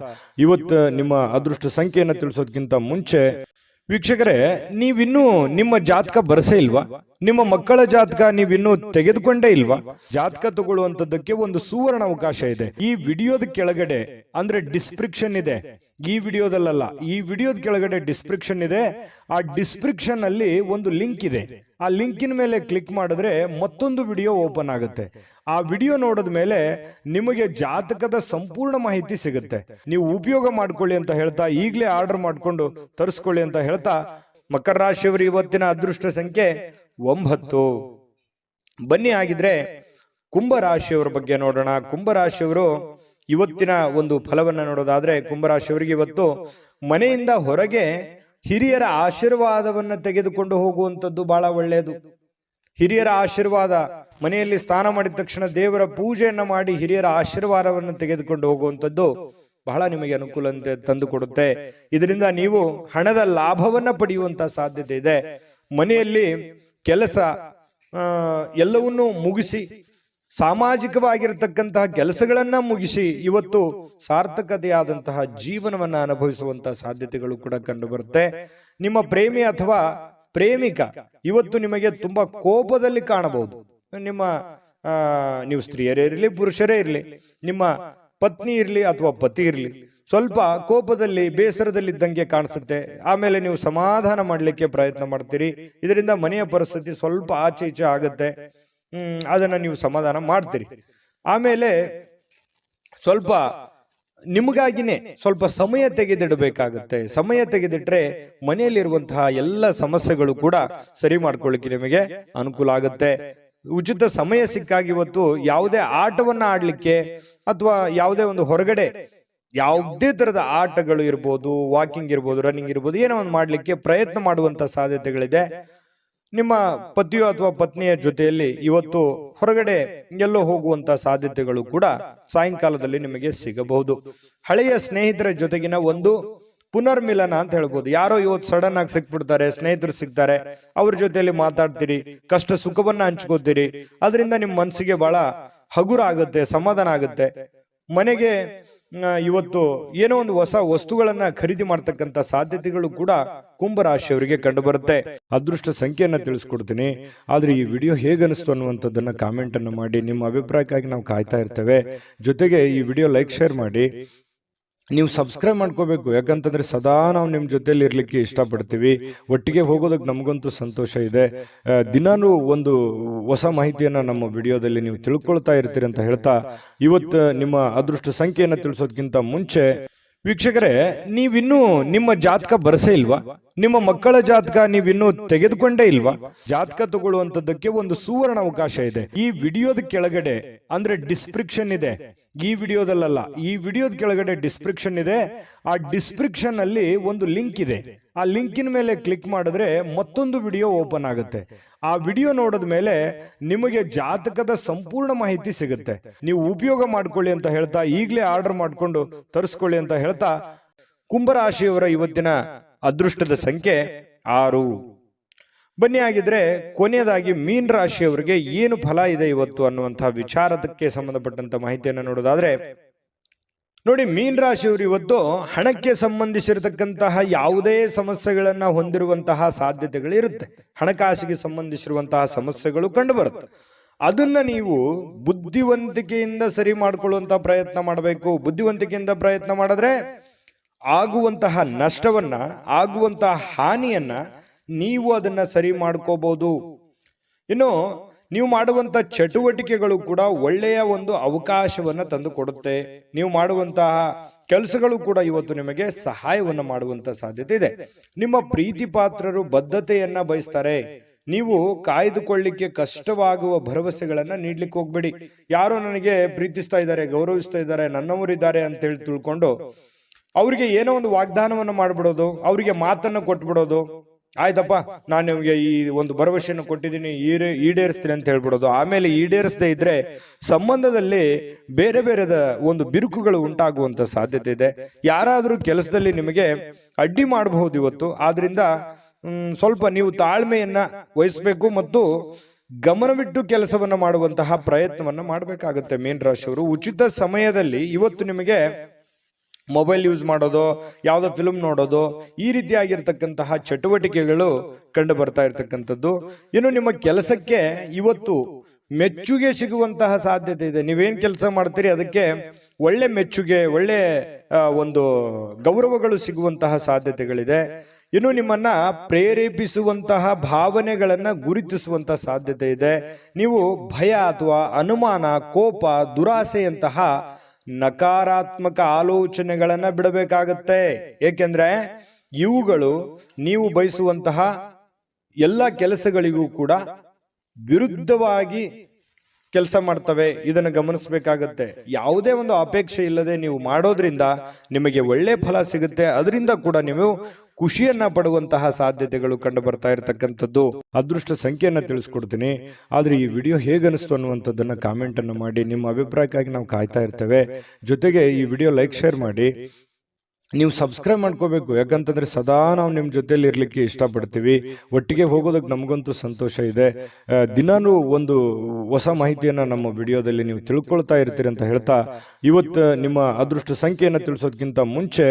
ಇವತ್ತು ನಿಮ್ಮ ಅದೃಷ್ಟ ಸಂಖ್ಯೆಯನ್ನ ತಿಳಿಸೋದಕ್ಕಿಂತ ಮುಂಚೆ ವೀಕ್ಷಕರೇ, ನೀವಿನ್ನೂ ನಿಮ್ಮ ಜಾತಕ ಬರಸೇ ಇಲ್ವಾ? ನಿಮ್ಮ ಮಕ್ಕಳ ಜಾತಕ ನೀವಿನ್ನೂ ತೆಗೆದುಕೊಂಡೇ ಇಲ್ವಾ? ಜಾತಕ ತಗೊಳ್ಳುವಂತದ್ದಕ್ಕೆ ಒಂದು ಸುವರ್ಣ ಅವಕಾಶ ಇದೆ. ಈ ವಿಡಿಯೋದ ಕೆಳಗಡೆ ಅಂದ್ರೆ ಡಿಸ್ಕ್ರಿಪ್ಷನ್ ಇದೆ. ಈ ವಿಡಿಯೋದಲ್ಲ, ಈ ವಿಡಿಯೋದ ಕೆಳಗಡೆ ಡಿಸ್ಕ್ರಿಪ್ಷನ್ ಇದೆ. ಆ ಡಿಸ್ಕ್ರಿಪ್ಷನ್ ಅಲ್ಲಿ ಒಂದು ಲಿಂಕ್ ಇದೆ. ಆ ಲಿಂಕಿನ ಮೇಲೆ ಕ್ಲಿಕ್ ಮಾಡಿದ್ರೆ ಮತ್ತೊಂದು ವಿಡಿಯೋ ಓಪನ್ ಆಗುತ್ತೆ. ಆ ವಿಡಿಯೋ ನೋಡಿದ ಮೇಲೆ ನಿಮಗೆ ಜಾತಕದ ಸಂಪೂರ್ಣ ಮಾಹಿತಿ ಸಿಗುತ್ತೆ. ನೀವು ಉಪಯೋಗ ಮಾಡ್ಕೊಳ್ಳಿ ಅಂತ ಹೇಳ್ತಾ, ಈಗಲೇ ಆರ್ಡರ್ ಮಾಡ್ಕೊಂಡು ತರಿಸ್ಕೊಳ್ಳಿ ಅಂತ ಹೇಳ್ತಾ, ಮಕರ ರಾಶಿಯವರು ಇವತ್ತಿನ ಅದೃಷ್ಟ ಸಂಖ್ಯೆ 9. ಬನ್ನಿ ಆಗಿದ್ರೆ ಕುಂಭರಾಶಿಯವರ ಬಗ್ಗೆ ನೋಡೋಣ. ಕುಂಭರಾಶಿಯವರು ಇವತ್ತಿನ ಒಂದು ಫಲವನ್ನ ನೋಡೋದಾದ್ರೆ, ಕುಂಭರಾಶಿಯವರಿಗೆ ಇವತ್ತು ಮನೆಯಿಂದ ಹೊರಗೆ ಹಿರಿಯರ ಆಶೀರ್ವಾದವನ್ನ ತೆಗೆದುಕೊಂಡು ಹೋಗುವಂಥದ್ದು ಬಹಳ ಒಳ್ಳೆಯದು. ಹಿರಿಯರ ಆಶೀರ್ವಾದ, ಮನೆಯಲ್ಲಿ ಸ್ನಾನ ಮಾಡಿದ ತಕ್ಷಣ ದೇವರ ಪೂಜೆಯನ್ನ ಮಾಡಿ ಹಿರಿಯರ ಆಶೀರ್ವಾದವನ್ನು ತೆಗೆದುಕೊಂಡು ಹೋಗುವಂಥದ್ದು ಬಹಳ ನಿಮಗೆ ಅನುಕೂಲ ತಂದು ಕೊಡುತ್ತೆ. ಇದರಿಂದ ನೀವು ಹಣದ ಲಾಭವನ್ನ ಪಡೆಯುವಂತ ಸಾಧ್ಯತೆ ಇದೆ. ಮನೆಯಲ್ಲಿ ಕೆಲಸ ಎಲ್ಲವನ್ನೂ ಮುಗಿಸಿ, ಸಾಮಾಜಿಕವಾಗಿರತಕ್ಕಂತಹ ಕೆಲಸಗಳನ್ನ ಮುಗಿಸಿ ಇವತ್ತು ಸಾರ್ಥಕತೆಯಾದಂತಹ ಜೀವನವನ್ನ ಅನುಭವಿಸುವಂತಹ ಸಾಧ್ಯತೆಗಳು ಕೂಡ ಕಂಡು ಬರುತ್ತೆ. ನಿಮ್ಮ ಪ್ರೇಮಿ ಅಥವಾ ಪ್ರೇಮಿಕ ಇವತ್ತು ನಿಮಗೆ ತುಂಬಾ ಕೋಪದಲ್ಲಿ ಕಾಣಬಹುದು. ನೀವು ಸ್ತ್ರೀಯರೇ ಇರಲಿ, ಪುರುಷರೇ ಇರಲಿ, ನಿಮ್ಮ ಪತ್ನಿ ಇರಲಿ ಅಥವಾ ಪತಿ ಇರಲಿ, ಸ್ವಲ್ಪ ಕೋಪದಲ್ಲಿ ಬೇಸರದಲ್ಲಿದ್ದಂಗೆ ಕಾಣಿಸುತ್ತೆ. ಆಮೇಲೆ ನೀವು ಸಮಾಧಾನ ಮಾಡಲಿಕ್ಕೆ ಪ್ರಯತ್ನ ಮಾಡ್ತೀರಿ. ಇದರಿಂದ ಮನೆಯ ಪರಿಸ್ಥಿತಿ ಸ್ವಲ್ಪ ಆಚೆ ಈಚೆ ಆಗುತ್ತೆ. ಅದನ್ನ ನೀವು ಸಮಾಧಾನ ಮಾಡ್ತೀರಿ. ಆಮೇಲೆ ಸ್ವಲ್ಪ ನಿಮಗಾಗಿನೇ ಸ್ವಲ್ಪ ಸಮಯ ತೆಗೆದಿಡಬೇಕಾಗುತ್ತೆ. ಸಮಯ ತೆಗೆದಿಟ್ರೆ ಮನೆಯಲ್ಲಿರುವಂತಹ ಎಲ್ಲ ಸಮಸ್ಯೆಗಳು ಕೂಡ ಸರಿ ಮಾಡ್ಕೊಳ್ಳಿಕ್ಕೆ ನಿಮಗೆ ಅನುಕೂಲ ಆಗುತ್ತೆ. ಉಚಿತ ಸಮಯ ಸಿಕ್ಕಾಗಿ ಇವತ್ತು ಯಾವುದೇ ಆಟವನ್ನ ಆಡ್ಲಿಕ್ಕೆ ಅಥವಾ ಯಾವುದೇ ಒಂದು ಹೊರಗಡೆ ಯಾವುದೇ ತರದ ಆಟಗಳು ಇರ್ಬೋದು, ವಾಕಿಂಗ್ ಇರ್ಬೋದು, ರನ್ನಿಂಗ್ ಇರ್ಬೋದು, ಏನೋ ಒಂದು ಮಾಡ್ಲಿಕ್ಕೆ ಪ್ರಯತ್ನ ಮಾಡುವಂತ ಸಾಧ್ಯತೆಗಳಿದೆ. ನಿಮ್ಮ ಪತಿಯೋ ಅಥವಾ ಪತ್ನಿಯ ಜೊತೆಯಲ್ಲಿ ಇವತ್ತು ಹೊರಗಡೆ ಎಲ್ಲೋ ಹೋಗುವಂತ ಸಾಧ್ಯತೆಗಳು ಕೂಡ ಸಾಯಂಕಾಲದಲ್ಲಿ ನಿಮಗೆ ಸಿಗಬಹುದು. ಹಳೆಯ ಸ್ನೇಹಿತರ ಜೊತೆಗಿನ ಒಂದು ಪುನರ್ಮಿಲನ ಅಂತ ಹೇಳ್ಬೋದು. ಯಾರೋ ಇವತ್ತು ಸಡನ್ ಆಗಿ ಸಿಕ್ಬಿಡ್ತಾರೆ, ಸ್ನೇಹಿತರು ಸಿಗ್ತಾರೆ, ಅವ್ರ ಜೊತೆಯಲ್ಲಿ ಮಾತಾಡ್ತೀರಿ, ಕಷ್ಟ ಸುಖವನ್ನ ಹಂಚ್ಕೋತೀರಿ. ಅದರಿಂದ ನಿಮ್ಮ ಮನಸ್ಸಿಗೆ ಬಹಳ ಹಗುರ ಆಗುತ್ತೆ, ಸಮಾಧಾನ ಆಗುತ್ತೆ. ಮನೆಗೆ ಇವತ್ತು ಏನೋ ಒಂದು ಹೊಸ ವಸ್ತುಗಳನ್ನ ಖರೀದಿ ಮಾಡ್ತಕ್ಕಂಥ ಸಾಧ್ಯತೆಗಳು ಕೂಡ ಕುಂಭರಾಶಿಯವರಿಗೆ ಕಂಡು ಬರುತ್ತೆ. ಅದೃಷ್ಟ ಸಂಖ್ಯೆಯನ್ನ ತಿಳಿಸ್ಕೊಡ್ತೀನಿ. ಆದ್ರೆ ಈ ವಿಡಿಯೋ ಹೇಗನಿಸ್ತು ಅನ್ನುವಂಥದ್ದನ್ನ ಕಾಮೆಂಟ್ ಅನ್ನು ಮಾಡಿ. ನಿಮ್ಮ ಅಭಿಪ್ರಾಯಕ್ಕಾಗಿ ನಾವು ಕಾಯ್ತಾ ಇರ್ತೇವೆ. ಜೊತೆಗೆ ಈ ವಿಡಿಯೋ ಲೈಕ್ ಶೇರ್ ಮಾಡಿ. ನೀವು ಸಬ್ಸ್ಕ್ರೈಬ್ ಮಾಡ್ಕೋಬೇಕು, ಯಾಕಂತಂದ್ರೆ ಸದಾ ನಾವು ನಿಮ್ಮ ಜೊತೆಲಿ ಇರ್ಲಿಕ್ಕೆ ಇಷ್ಟಪಡ್ತೀವಿ. ಒಟ್ಟಿಗೆ ಹೋಗೋದಕ್ಕೆ ನಮಗಂತೂ ಸಂತೋಷ ಇದೆ. ದಿನಾನು ಒಂದು ಹೊಸ ಮಾಹಿತಿಯನ್ನ ನಮ್ಮ ವಿಡಿಯೋದಲ್ಲಿ ನೀವು ತಿಳ್ಕೊಳ್ತಾ ಇರ್ತೀರಿ ಅಂತ ಹೇಳ್ತಾ, ಇವತ್ತು ನಿಮ್ಮ ಅದೃಷ್ಟ ಸಂಖ್ಯೆಯನ್ನ ತಿಳಿಸೋದಕ್ಕಿಂತ ಮುಂಚೆ ವೀಕ್ಷಕರೇ, ನೀವಿನ್ನೂ ನಿಮ್ಮ ಜಾತಕ ಬರಸೇ ಇಲ್ವಾ? ನಿಮ್ಮ ಮಕ್ಕಳ ಜಾತಕ ನೀವಿನ್ನೂ ತೆಗೆದುಕೊಂಡೇ ಇಲ್ವಾ? ಜಾತಕ ತಗೊಳ್ಳುವಂತದ್ದಕ್ಕೆ ಒಂದು ಸುವರ್ಣ ಅವಕಾಶ ಇದೆ. ಈ ವಿಡಿಯೋದ ಕೆಳಗಡೆ ಅಂದ್ರೆ ಡಿಸ್ಕ್ರಿಪ್ಷನ್ ಇದೆ. ಈ ವಿಡಿಯೋದಲ್ಲ, ಈ ವಿಡಿಯೋದ ಕೆಳಗಡೆ ಡಿಸ್ಕ್ರಿಪ್ಷನ್ ಇದೆ. ಆ ಡಿಸ್ಕ್ರಿಪ್ಷನ್ ಅಲ್ಲಿ ಒಂದು ಲಿಂಕ್ ಇದೆ. ಆ ಲಿಂಕಿನ ಮೇಲೆ ಕ್ಲಿಕ್ ಮಾಡಿದ್ರೆ ಮತ್ತೊಂದು ವಿಡಿಯೋ ಓಪನ್ ಆಗುತ್ತೆ. ಆ ವಿಡಿಯೋ ನೋಡಿದ ಮೇಲೆ ನಿಮಗೆ ಜಾತಕದ ಸಂಪೂರ್ಣ ಮಾಹಿತಿ ಸಿಗುತ್ತೆ. ನೀವು ಉಪಯೋಗ ಮಾಡ್ಕೊಳ್ಳಿ ಅಂತ ಹೇಳ್ತಾ, ಈಗಲೇ ಆರ್ಡರ್ ಮಾಡ್ಕೊಂಡು ತರಿಸ್ಕೊಳ್ಳಿ ಅಂತ ಹೇಳ್ತಾ, ಕುಂಭರಾಶಿಯವರ ಇವತ್ತಿನ ಅದೃಷ್ಟದ ಸಂಖ್ಯೆ 6. ಬನ್ನಿ ಆಗಿದ್ರೆ ಕೊನೆಯದಾಗಿ ಮೀನ ರಾಶಿಯವರಿಗೆ ಏನು ಫಲ ಇದೆ ಇವತ್ತು ಅನ್ನುವಂತಹ ವಿಚಾರಕ್ಕೆ ಸಂಬಂಧಪಟ್ಟಂತ ಮಾಹಿತಿಯನ್ನು ನೋಡೋದಾದ್ರೆ, ನೋಡಿ, ಮೀನ ರಾಶಿಯವರು ಇವತ್ತು ಹಣಕ್ಕೆ ಸಂಬಂಧಿಸಿರತಕ್ಕಂತಹ ಯಾವುದೇ ಸಮಸ್ಯೆಗಳನ್ನ ಹೊಂದಿರುವಂತಹ ಸಾಧ್ಯತೆಗಳು ಇರುತ್ತೆ. ಹಣಕಾಸಿಗೆ ಸಂಬಂಧಿಸಿರುವಂತಹ ಸಮಸ್ಯೆಗಳು ಕಂಡು ಬರುತ್ತೆ. ಅದನ್ನ ನೀವು ಬುದ್ಧಿವಂತಿಕೆಯಿಂದ ಸರಿ ಮಾಡ್ಕೊಳ್ಳುವಂತ ಪ್ರಯತ್ನ ಮಾಡಬೇಕು. ಬುದ್ಧಿವಂತಿಕೆಯಿಂದ ಪ್ರಯತ್ನ ಮಾಡಿದ್ರೆ ಆಗುವಂತಹ ನಷ್ಟವನ್ನ, ಆಗುವಂತಹ ಹಾನಿಯನ್ನ ನೀವು ಅದನ್ನ ಸರಿ ಮಾಡ್ಕೋಬಹುದು. ಇನ್ನು ನೀವು ಮಾಡುವಂತ ಚಟುವಟಿಕೆಗಳು ಕೂಡ ಒಳ್ಳೆಯ ಒಂದು ಅವಕಾಶವನ್ನ ತಂದು ಕೊಡುತ್ತೆ. ನೀವು ಮಾಡುವಂತಹ ಕೆಲಸಗಳು ಕೂಡ ಇವತ್ತು ನಿಮಗೆ ಸಹಾಯವನ್ನ ಮಾಡುವಂತ ಸಾಧ್ಯತೆ ಇದೆ. ನಿಮ್ಮ ಪ್ರೀತಿ ಪಾತ್ರರು ಬದ್ಧತೆಯನ್ನ ಬಯಸ್ತಾರೆ. ನೀವು ಕಾಯ್ದುಕೊಳ್ಳಿಕ್ಕೆ ಕಷ್ಟವಾಗುವ ಭರವಸೆಗಳನ್ನ ನೀಡ್ಲಿಕ್ಕೆ ಹೋಗ್ಬೇಡಿ. ಯಾರೋ ನನಗೆ ಪ್ರೀತಿಸ್ತಾ ಇದ್ದಾರೆ, ಗೌರವಿಸ್ತಾ ಇದ್ದಾರೆ, ನನ್ನವರಿದ್ದಾರೆ ಅಂತ ಹೇಳಿ ತಿಳ್ಕೊಂಡು ಅವ್ರಿಗೆ ಏನೋ ಒಂದು ವಾಗ್ದಾನವನ್ನು ಮಾಡ್ಬಿಡೋದು, ಅವರಿಗೆ ಮಾತನ್ನ ಕೊಟ್ಬಿಡೋದು. ಆಯ್ತಪ್ಪ, ನಾನು ನಿಮ್ಗೆ ಈ ಒಂದು ಭರವಸೆಯನ್ನು ಕೊಟ್ಟಿದ್ದೀನಿ, ಈಡೇರಿಸ್ತೀನಿ ಅಂತ ಹೇಳ್ಬಿಡೋದು. ಆಮೇಲೆ ಈಡೇರಿಸದೇ ಇದ್ರೆ ಸಂಬಂಧದಲ್ಲಿ ಬೇರೆ ಬೇರೆದ ಒಂದು ಬಿರುಕುಗಳು ಉಂಟಾಗುವಂತ ಸಾಧ್ಯತೆ ಇದೆ. ಯಾರಾದ್ರೂ ಕೆಲಸದಲ್ಲಿ ನಿಮಗೆ ಅಡ್ಡಿ ಮಾಡಬಹುದು ಇವತ್ತು. ಆದ್ರಿಂದ ಸ್ವಲ್ಪ ನೀವು ತಾಳ್ಮೆಯನ್ನ ವಹಿಸಬೇಕು ಮತ್ತು ಗಮನವಿಟ್ಟು ಕೆಲಸವನ್ನ ಮಾಡುವಂತಹ ಪ್ರಯತ್ನವನ್ನ ಮಾಡಬೇಕಾಗುತ್ತೆ. ಮೀನ ರಾಶಿಯವರು ಉಚಿತ ಸಮಯದಲ್ಲಿ ಇವತ್ತು ನಿಮಗೆ ಮೊಬೈಲ್ ಯೂಸ್ ಮಾಡೋದು, ಯಾವುದೋ ಫಿಲ್ಮ್ ನೋಡೋದು, ಈ ರೀತಿಯಾಗಿರ್ತಕ್ಕಂತಹ ಚಟುವಟಿಕೆಗಳು ಕಂಡು ಬರ್ತಾ ಇರ್ತಕ್ಕಂಥದ್ದು. ಇನ್ನು ನಿಮ್ಮ ಕೆಲಸಕ್ಕೆ ಇವತ್ತು ಮೆಚ್ಚುಗೆ ಸಿಗುವಂತಹ ಸಾಧ್ಯತೆ ಇದೆ. ನೀವೇನ್ ಕೆಲಸ ಮಾಡ್ತೀರಿ ಅದಕ್ಕೆ ಒಳ್ಳೆ ಮೆಚ್ಚುಗೆ, ಒಳ್ಳೆ ಒಂದು ಗೌರವಗಳು ಸಿಗುವಂತಹ ಸಾಧ್ಯತೆಗಳಿದೆ. ಇನ್ನು ನಿಮ್ಮನ್ನ ಪ್ರೇರೇಪಿಸುವಂತಹ ಭಾವನೆಗಳನ್ನ ಗುರುತಿಸುವಂತಹ ಸಾಧ್ಯತೆ ಇದೆ. ನೀವು ಭಯ ಅಥವಾ ಅನುಮಾನ, ಕೋಪ, ದುರಾಸೆಯಂತಹ ನಕಾರಾತ್ಮಕ ಆಲೋಚನೆಗಳನ್ನ ಬಿಡಬೇಕಾಗತ್ತೆ. ಏಕೆಂದ್ರೆ ಇವುಗಳು ನೀವು ಬಯಸುವಂತಹ ಎಲ್ಲ ಕೆಲಸಗಳಿಗೂ ಕೂಡ ವಿರುದ್ಧವಾಗಿ ಕೆಲಸ ಮಾಡ್ತವೆ. ಇದನ್ನು ಗಮನಿಸಬೇಕಾಗತ್ತೆ. ಯಾವುದೇ ಒಂದು ಅಪೇಕ್ಷೆ ಇಲ್ಲದೆ ನೀವು ಮಾಡೋದ್ರಿಂದ ನಿಮಗೆ ಒಳ್ಳೆ ಫಲ ಸಿಗುತ್ತೆ. ಅದರಿಂದ ಕೂಡ ನೀವು ಖುಷಿಯನ್ನ ಪಡುವಂತಹ ಸಾಧ್ಯತೆಗಳು ಕಂಡು ಬರ್ತಾ ಇರತಕ್ಕಂಥದ್ದು. ಅದೃಷ್ಟ ಸಂಖ್ಯೆಯನ್ನ ತಿಳಿಸ್ಕೊಡ್ತೀನಿ. ಆದ್ರೆ ಈ ವಿಡಿಯೋ ಹೇಗನಿಸ್ತು ಅನ್ನುವಂಥದ್ದನ್ನ ಕಾಮೆಂಟ್ ಅನ್ನು ಮಾಡಿ. ನಿಮ್ಮ ಅಭಿಪ್ರಾಯಕ್ಕಾಗಿ ನಾವು ಕಾಯ್ತಾ ಇರ್ತೇವೆ. ಜೊತೆಗೆ ಈ ವಿಡಿಯೋ ಲೈಕ್, ಶೇರ್ ಮಾಡಿ. ನೀವು ಸಬ್ಸ್ಕ್ರೈಬ್ ಮಾಡ್ಕೋಬೇಕು. ಯಾಕಂತಂದ್ರೆ ಸದಾ ನಾವು ನಿಮ್ಮ ಜೊತೆಲಿ ಇರ್ಲಿಕ್ಕೆ ಇಷ್ಟಪಡ್ತೀವಿ. ಒಟ್ಟಿಗೆ ಹೋಗೋದಕ್ಕೆ ನಮಗಂತೂ ಸಂತೋಷ ಇದೆ. ದಿನಾನು ಒಂದು ಹೊಸ ಮಾಹಿತಿಯನ್ನ ನಮ್ಮ ವಿಡಿಯೋದಲ್ಲಿ ನೀವು ತಿಳ್ಕೊಳ್ತಾ ಇರ್ತೀರಿ ಅಂತ ಹೇಳ್ತಾ, ಇವತ್ತು ನಿಮ್ಮ ಅದೃಷ್ಟ ಸಂಖ್ಯೆಯನ್ನು ತಿಳಿಸೋದಕ್ಕಿಂತ ಮುಂಚೆ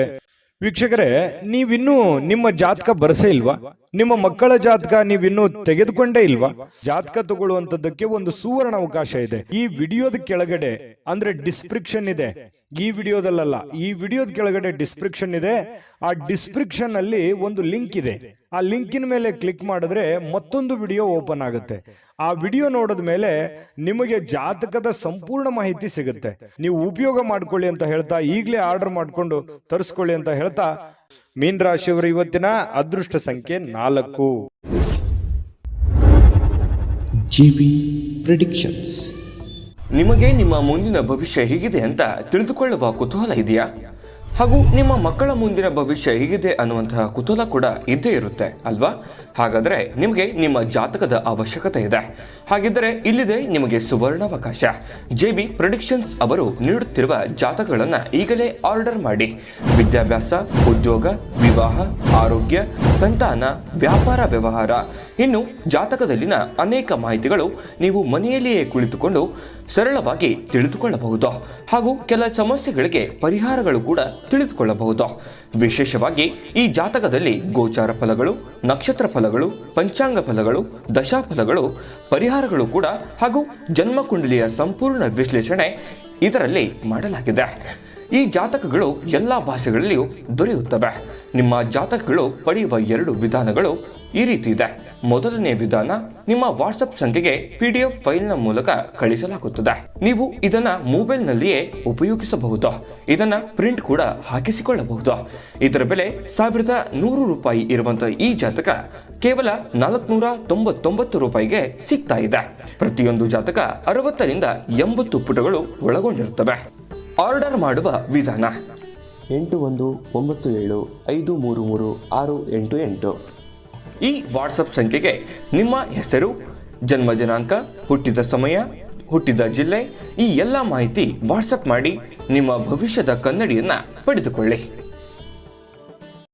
ವೀಕ್ಷಕರೇ, ನೀವಿನ್ನೂ ನಿಮ್ಮ ಜಾತಕ ಬರಸೇ ಇಲ್ವಾ? ನಿಮ್ಮ ಮಕ್ಕಳ ಜಾತಕ ನೀವಿನ್ನೂ ತೆಗೆದುಕೊಂಡೇ ಇಲ್ವಾ? ಜಾತಕ ತಗೊಳ್ಳುವಂತದ್ದಕ್ಕೆ ಒಂದು ಸುವರ್ಣ ಅವಕಾಶ ಇದೆ. ಈ ವಿಡಿಯೋದ ಕೆಳಗಡೆ ಅಂದ್ರೆ ಡಿಸ್ಕ್ರಿಪ್ಷನ್ ಇದೆ. ಈ ವಿಡಿಯೋದಲ್ಲ, ಈ ವಿಡಿಯೋದ ಕೆಳಗಡೆ ಡಿಸ್ಕ್ರಿಪ್ಷನ್ ಇದೆ. ಆ ಡಿಸ್ಕ್ರಿಪ್ಷನ್ ಅಲ್ಲಿ ಒಂದು ಲಿಂಕ್ ಇದೆ. ಆ ಲಿಂಕಿನ ಮೇಲೆ ಕ್ಲಿಕ್ ಮಾಡಿದ್ರೆ ಮತ್ತೊಂದು ವಿಡಿಯೋ ಓಪನ್ ಆಗುತ್ತೆ. ಆ ವಿಡಿಯೋ ನೋಡಿದ ಮೇಲೆ ನಿಮಗೆ ಜಾತಕದ ಸಂಪೂರ್ಣ ಮಾಹಿತಿ ಸಿಗುತ್ತೆ. ನೀವು ಉಪಯೋಗ ಮಾಡ್ಕೊಳ್ಳಿ ಅಂತ ಹೇಳ್ತಾ, ಈಗಲೇ ಆರ್ಡರ್ ಮಾಡ್ಕೊಂಡು ತರಿಸ್ಕೊಳ್ಳಿ ಅಂತ ಹೇಳ್ತಾ, ಮೀನ ರಾಶಿಯವರ ಇವತ್ತಿನ ಅದೃಷ್ಟ ಸಂಖ್ಯೆ 4. GB predictions. ನಿಮಗೆ ನಿಮ್ಮ ಮುಂದಿನ ಭವಿಷ್ಯ ಹೇಗಿದೆ ಅಂತ ತಿಳಿದುಕೊಳ್ಳುವ ಕುತೂಹಲ ಇದೆಯಾ? ಹಾಗೂ ನಿಮ್ಮ ಮಕ್ಕಳ ಮುಂದಿನ ಭವಿಷ್ಯ ಹೇಗಿದೆ ಅನ್ನುವಂತಹ ಕುತೂಹಲ ಕೂಡ ಇದ್ದೇ ಇರುತ್ತೆ ಅಲ್ವಾ? ಹಾಗಾದರೆ ನಿಮಗೆ ನಿಮ್ಮ ಜಾತಕದ ಅವಶ್ಯಕತೆ ಇದೆ. ಹಾಗಿದ್ದರೆ ಇಲ್ಲಿದೆ ನಿಮಗೆ ಸುವರ್ಣಾವಕಾಶ. JB ಪ್ರೆಡಿಕ್ಷನ್ಸ್ ಅವರು ನೀಡುತ್ತಿರುವ ಜಾತಕಗಳನ್ನು ಈಗಲೇ ಆರ್ಡರ್ ಮಾಡಿ. ವಿದ್ಯಾಭ್ಯಾಸ, ಉದ್ಯೋಗ, ವಿವಾಹ, ಆರೋಗ್ಯ, ಸಂತಾನ, ವ್ಯಾಪಾರ ವ್ಯವಹಾರ, ಇನ್ನು ಜಾತಕದಲ್ಲಿನ ಅನೇಕ ಮಾಹಿತಿಗಳು ನೀವು ಮನೆಯಲ್ಲಿಯೇ ಕುಳಿತುಕೊಂಡು ಸರಳವಾಗಿ ತಿಳಿದುಕೊಳ್ಳಬಹುದು. ಹಾಗೂ ಕೆಲ ಸಮಸ್ಯೆಗಳಿಗೆ ಪರಿಹಾರಗಳು ಕೂಡ ತಿಳಿದುಕೊಳ್ಳಬಹುದು. ವಿಶೇಷವಾಗಿ ಈ ಜಾತಕದಲ್ಲಿ ಗೋಚಾರ ಫಲಗಳು, ನಕ್ಷತ್ರ ಫಲಗಳು, ಪಂಚಾಂಗ ಫಲಗಳು, ದಶಾಫಲಗಳು, ಪರಿಹಾರಗಳು ಕೂಡ ಹಾಗೂ ಜನ್ಮಕುಂಡಲಿಯ ಸಂಪೂರ್ಣ ವಿಶ್ಲೇಷಣೆ ಇದರಲ್ಲಿ ಮಾಡಲಾಗಿದೆ. ಈ ಜಾತಕಗಳು ಎಲ್ಲ ಭಾಷೆಗಳಲ್ಲಿಯೂ ದೊರೆಯುತ್ತವೆ. ನಿಮ್ಮ ಜಾತಕಗಳು ಪಡೆಯುವ 2 ವಿಧಾನಗಳು ಈ ರೀತಿ ಇದೆ. ಮೊದಲನೇ ವಿಧಾನ, ನಿಮ್ಮ ವಾಟ್ಸಪ್ ಸಂಖ್ಯೆಗೆ PDF ಫೈಲ್ನ ಮೂಲಕ ಕಳಿಸಲಾಗುತ್ತದೆ. ನೀವು ಇದನ್ನ ಮೊಬೈಲ್ನಲ್ಲಿಯೇ ಉಪಯೋಗಿಸಬಹುದು. ಇದನ್ನ ಪ್ರಿಂಟ್ ಕೂಡ ಹಾಕಿಸಿಕೊಳ್ಳಬಹುದು. ಇದರ ಬೆಲೆ 1100 ರೂಪಾಯಿ ಇರುವಂತಹ ಈ ಜಾತಕ ಕೇವಲ 499 ರೂಪಾಯಿಗೆ ಸಿಗ್ತಾ ಇದೆ. ಪ್ರತಿಯೊಂದು ಜಾತಕ 60 ರಿಂದ 80 ಪುಟಗಳು ಒಳಗೊಂಡಿರುತ್ತವೆ. ಆರ್ಡರ್ ಮಾಡುವ ವಿಧಾನ: 8197533688. ಈ ವಾಟ್ಸಪ್ ಸಂಖ್ಯೆಗೆ ನಿಮ್ಮ ಹೆಸರು, ಜನ್ಮ ದಿನಾಂಕ, ಹುಟ್ಟಿದ ಸಮಯ, ಹುಟ್ಟಿದ ಜಿಲ್ಲೆ, ಈ ಎಲ್ಲ ಮಾಹಿತಿ ವಾಟ್ಸಪ್ ಮಾಡಿ ನಿಮ್ಮ ಭವಿಷ್ಯದ ಕನ್ನಡಿಯನ್ನ ಪಡೆದುಕೊಳ್ಳಿ.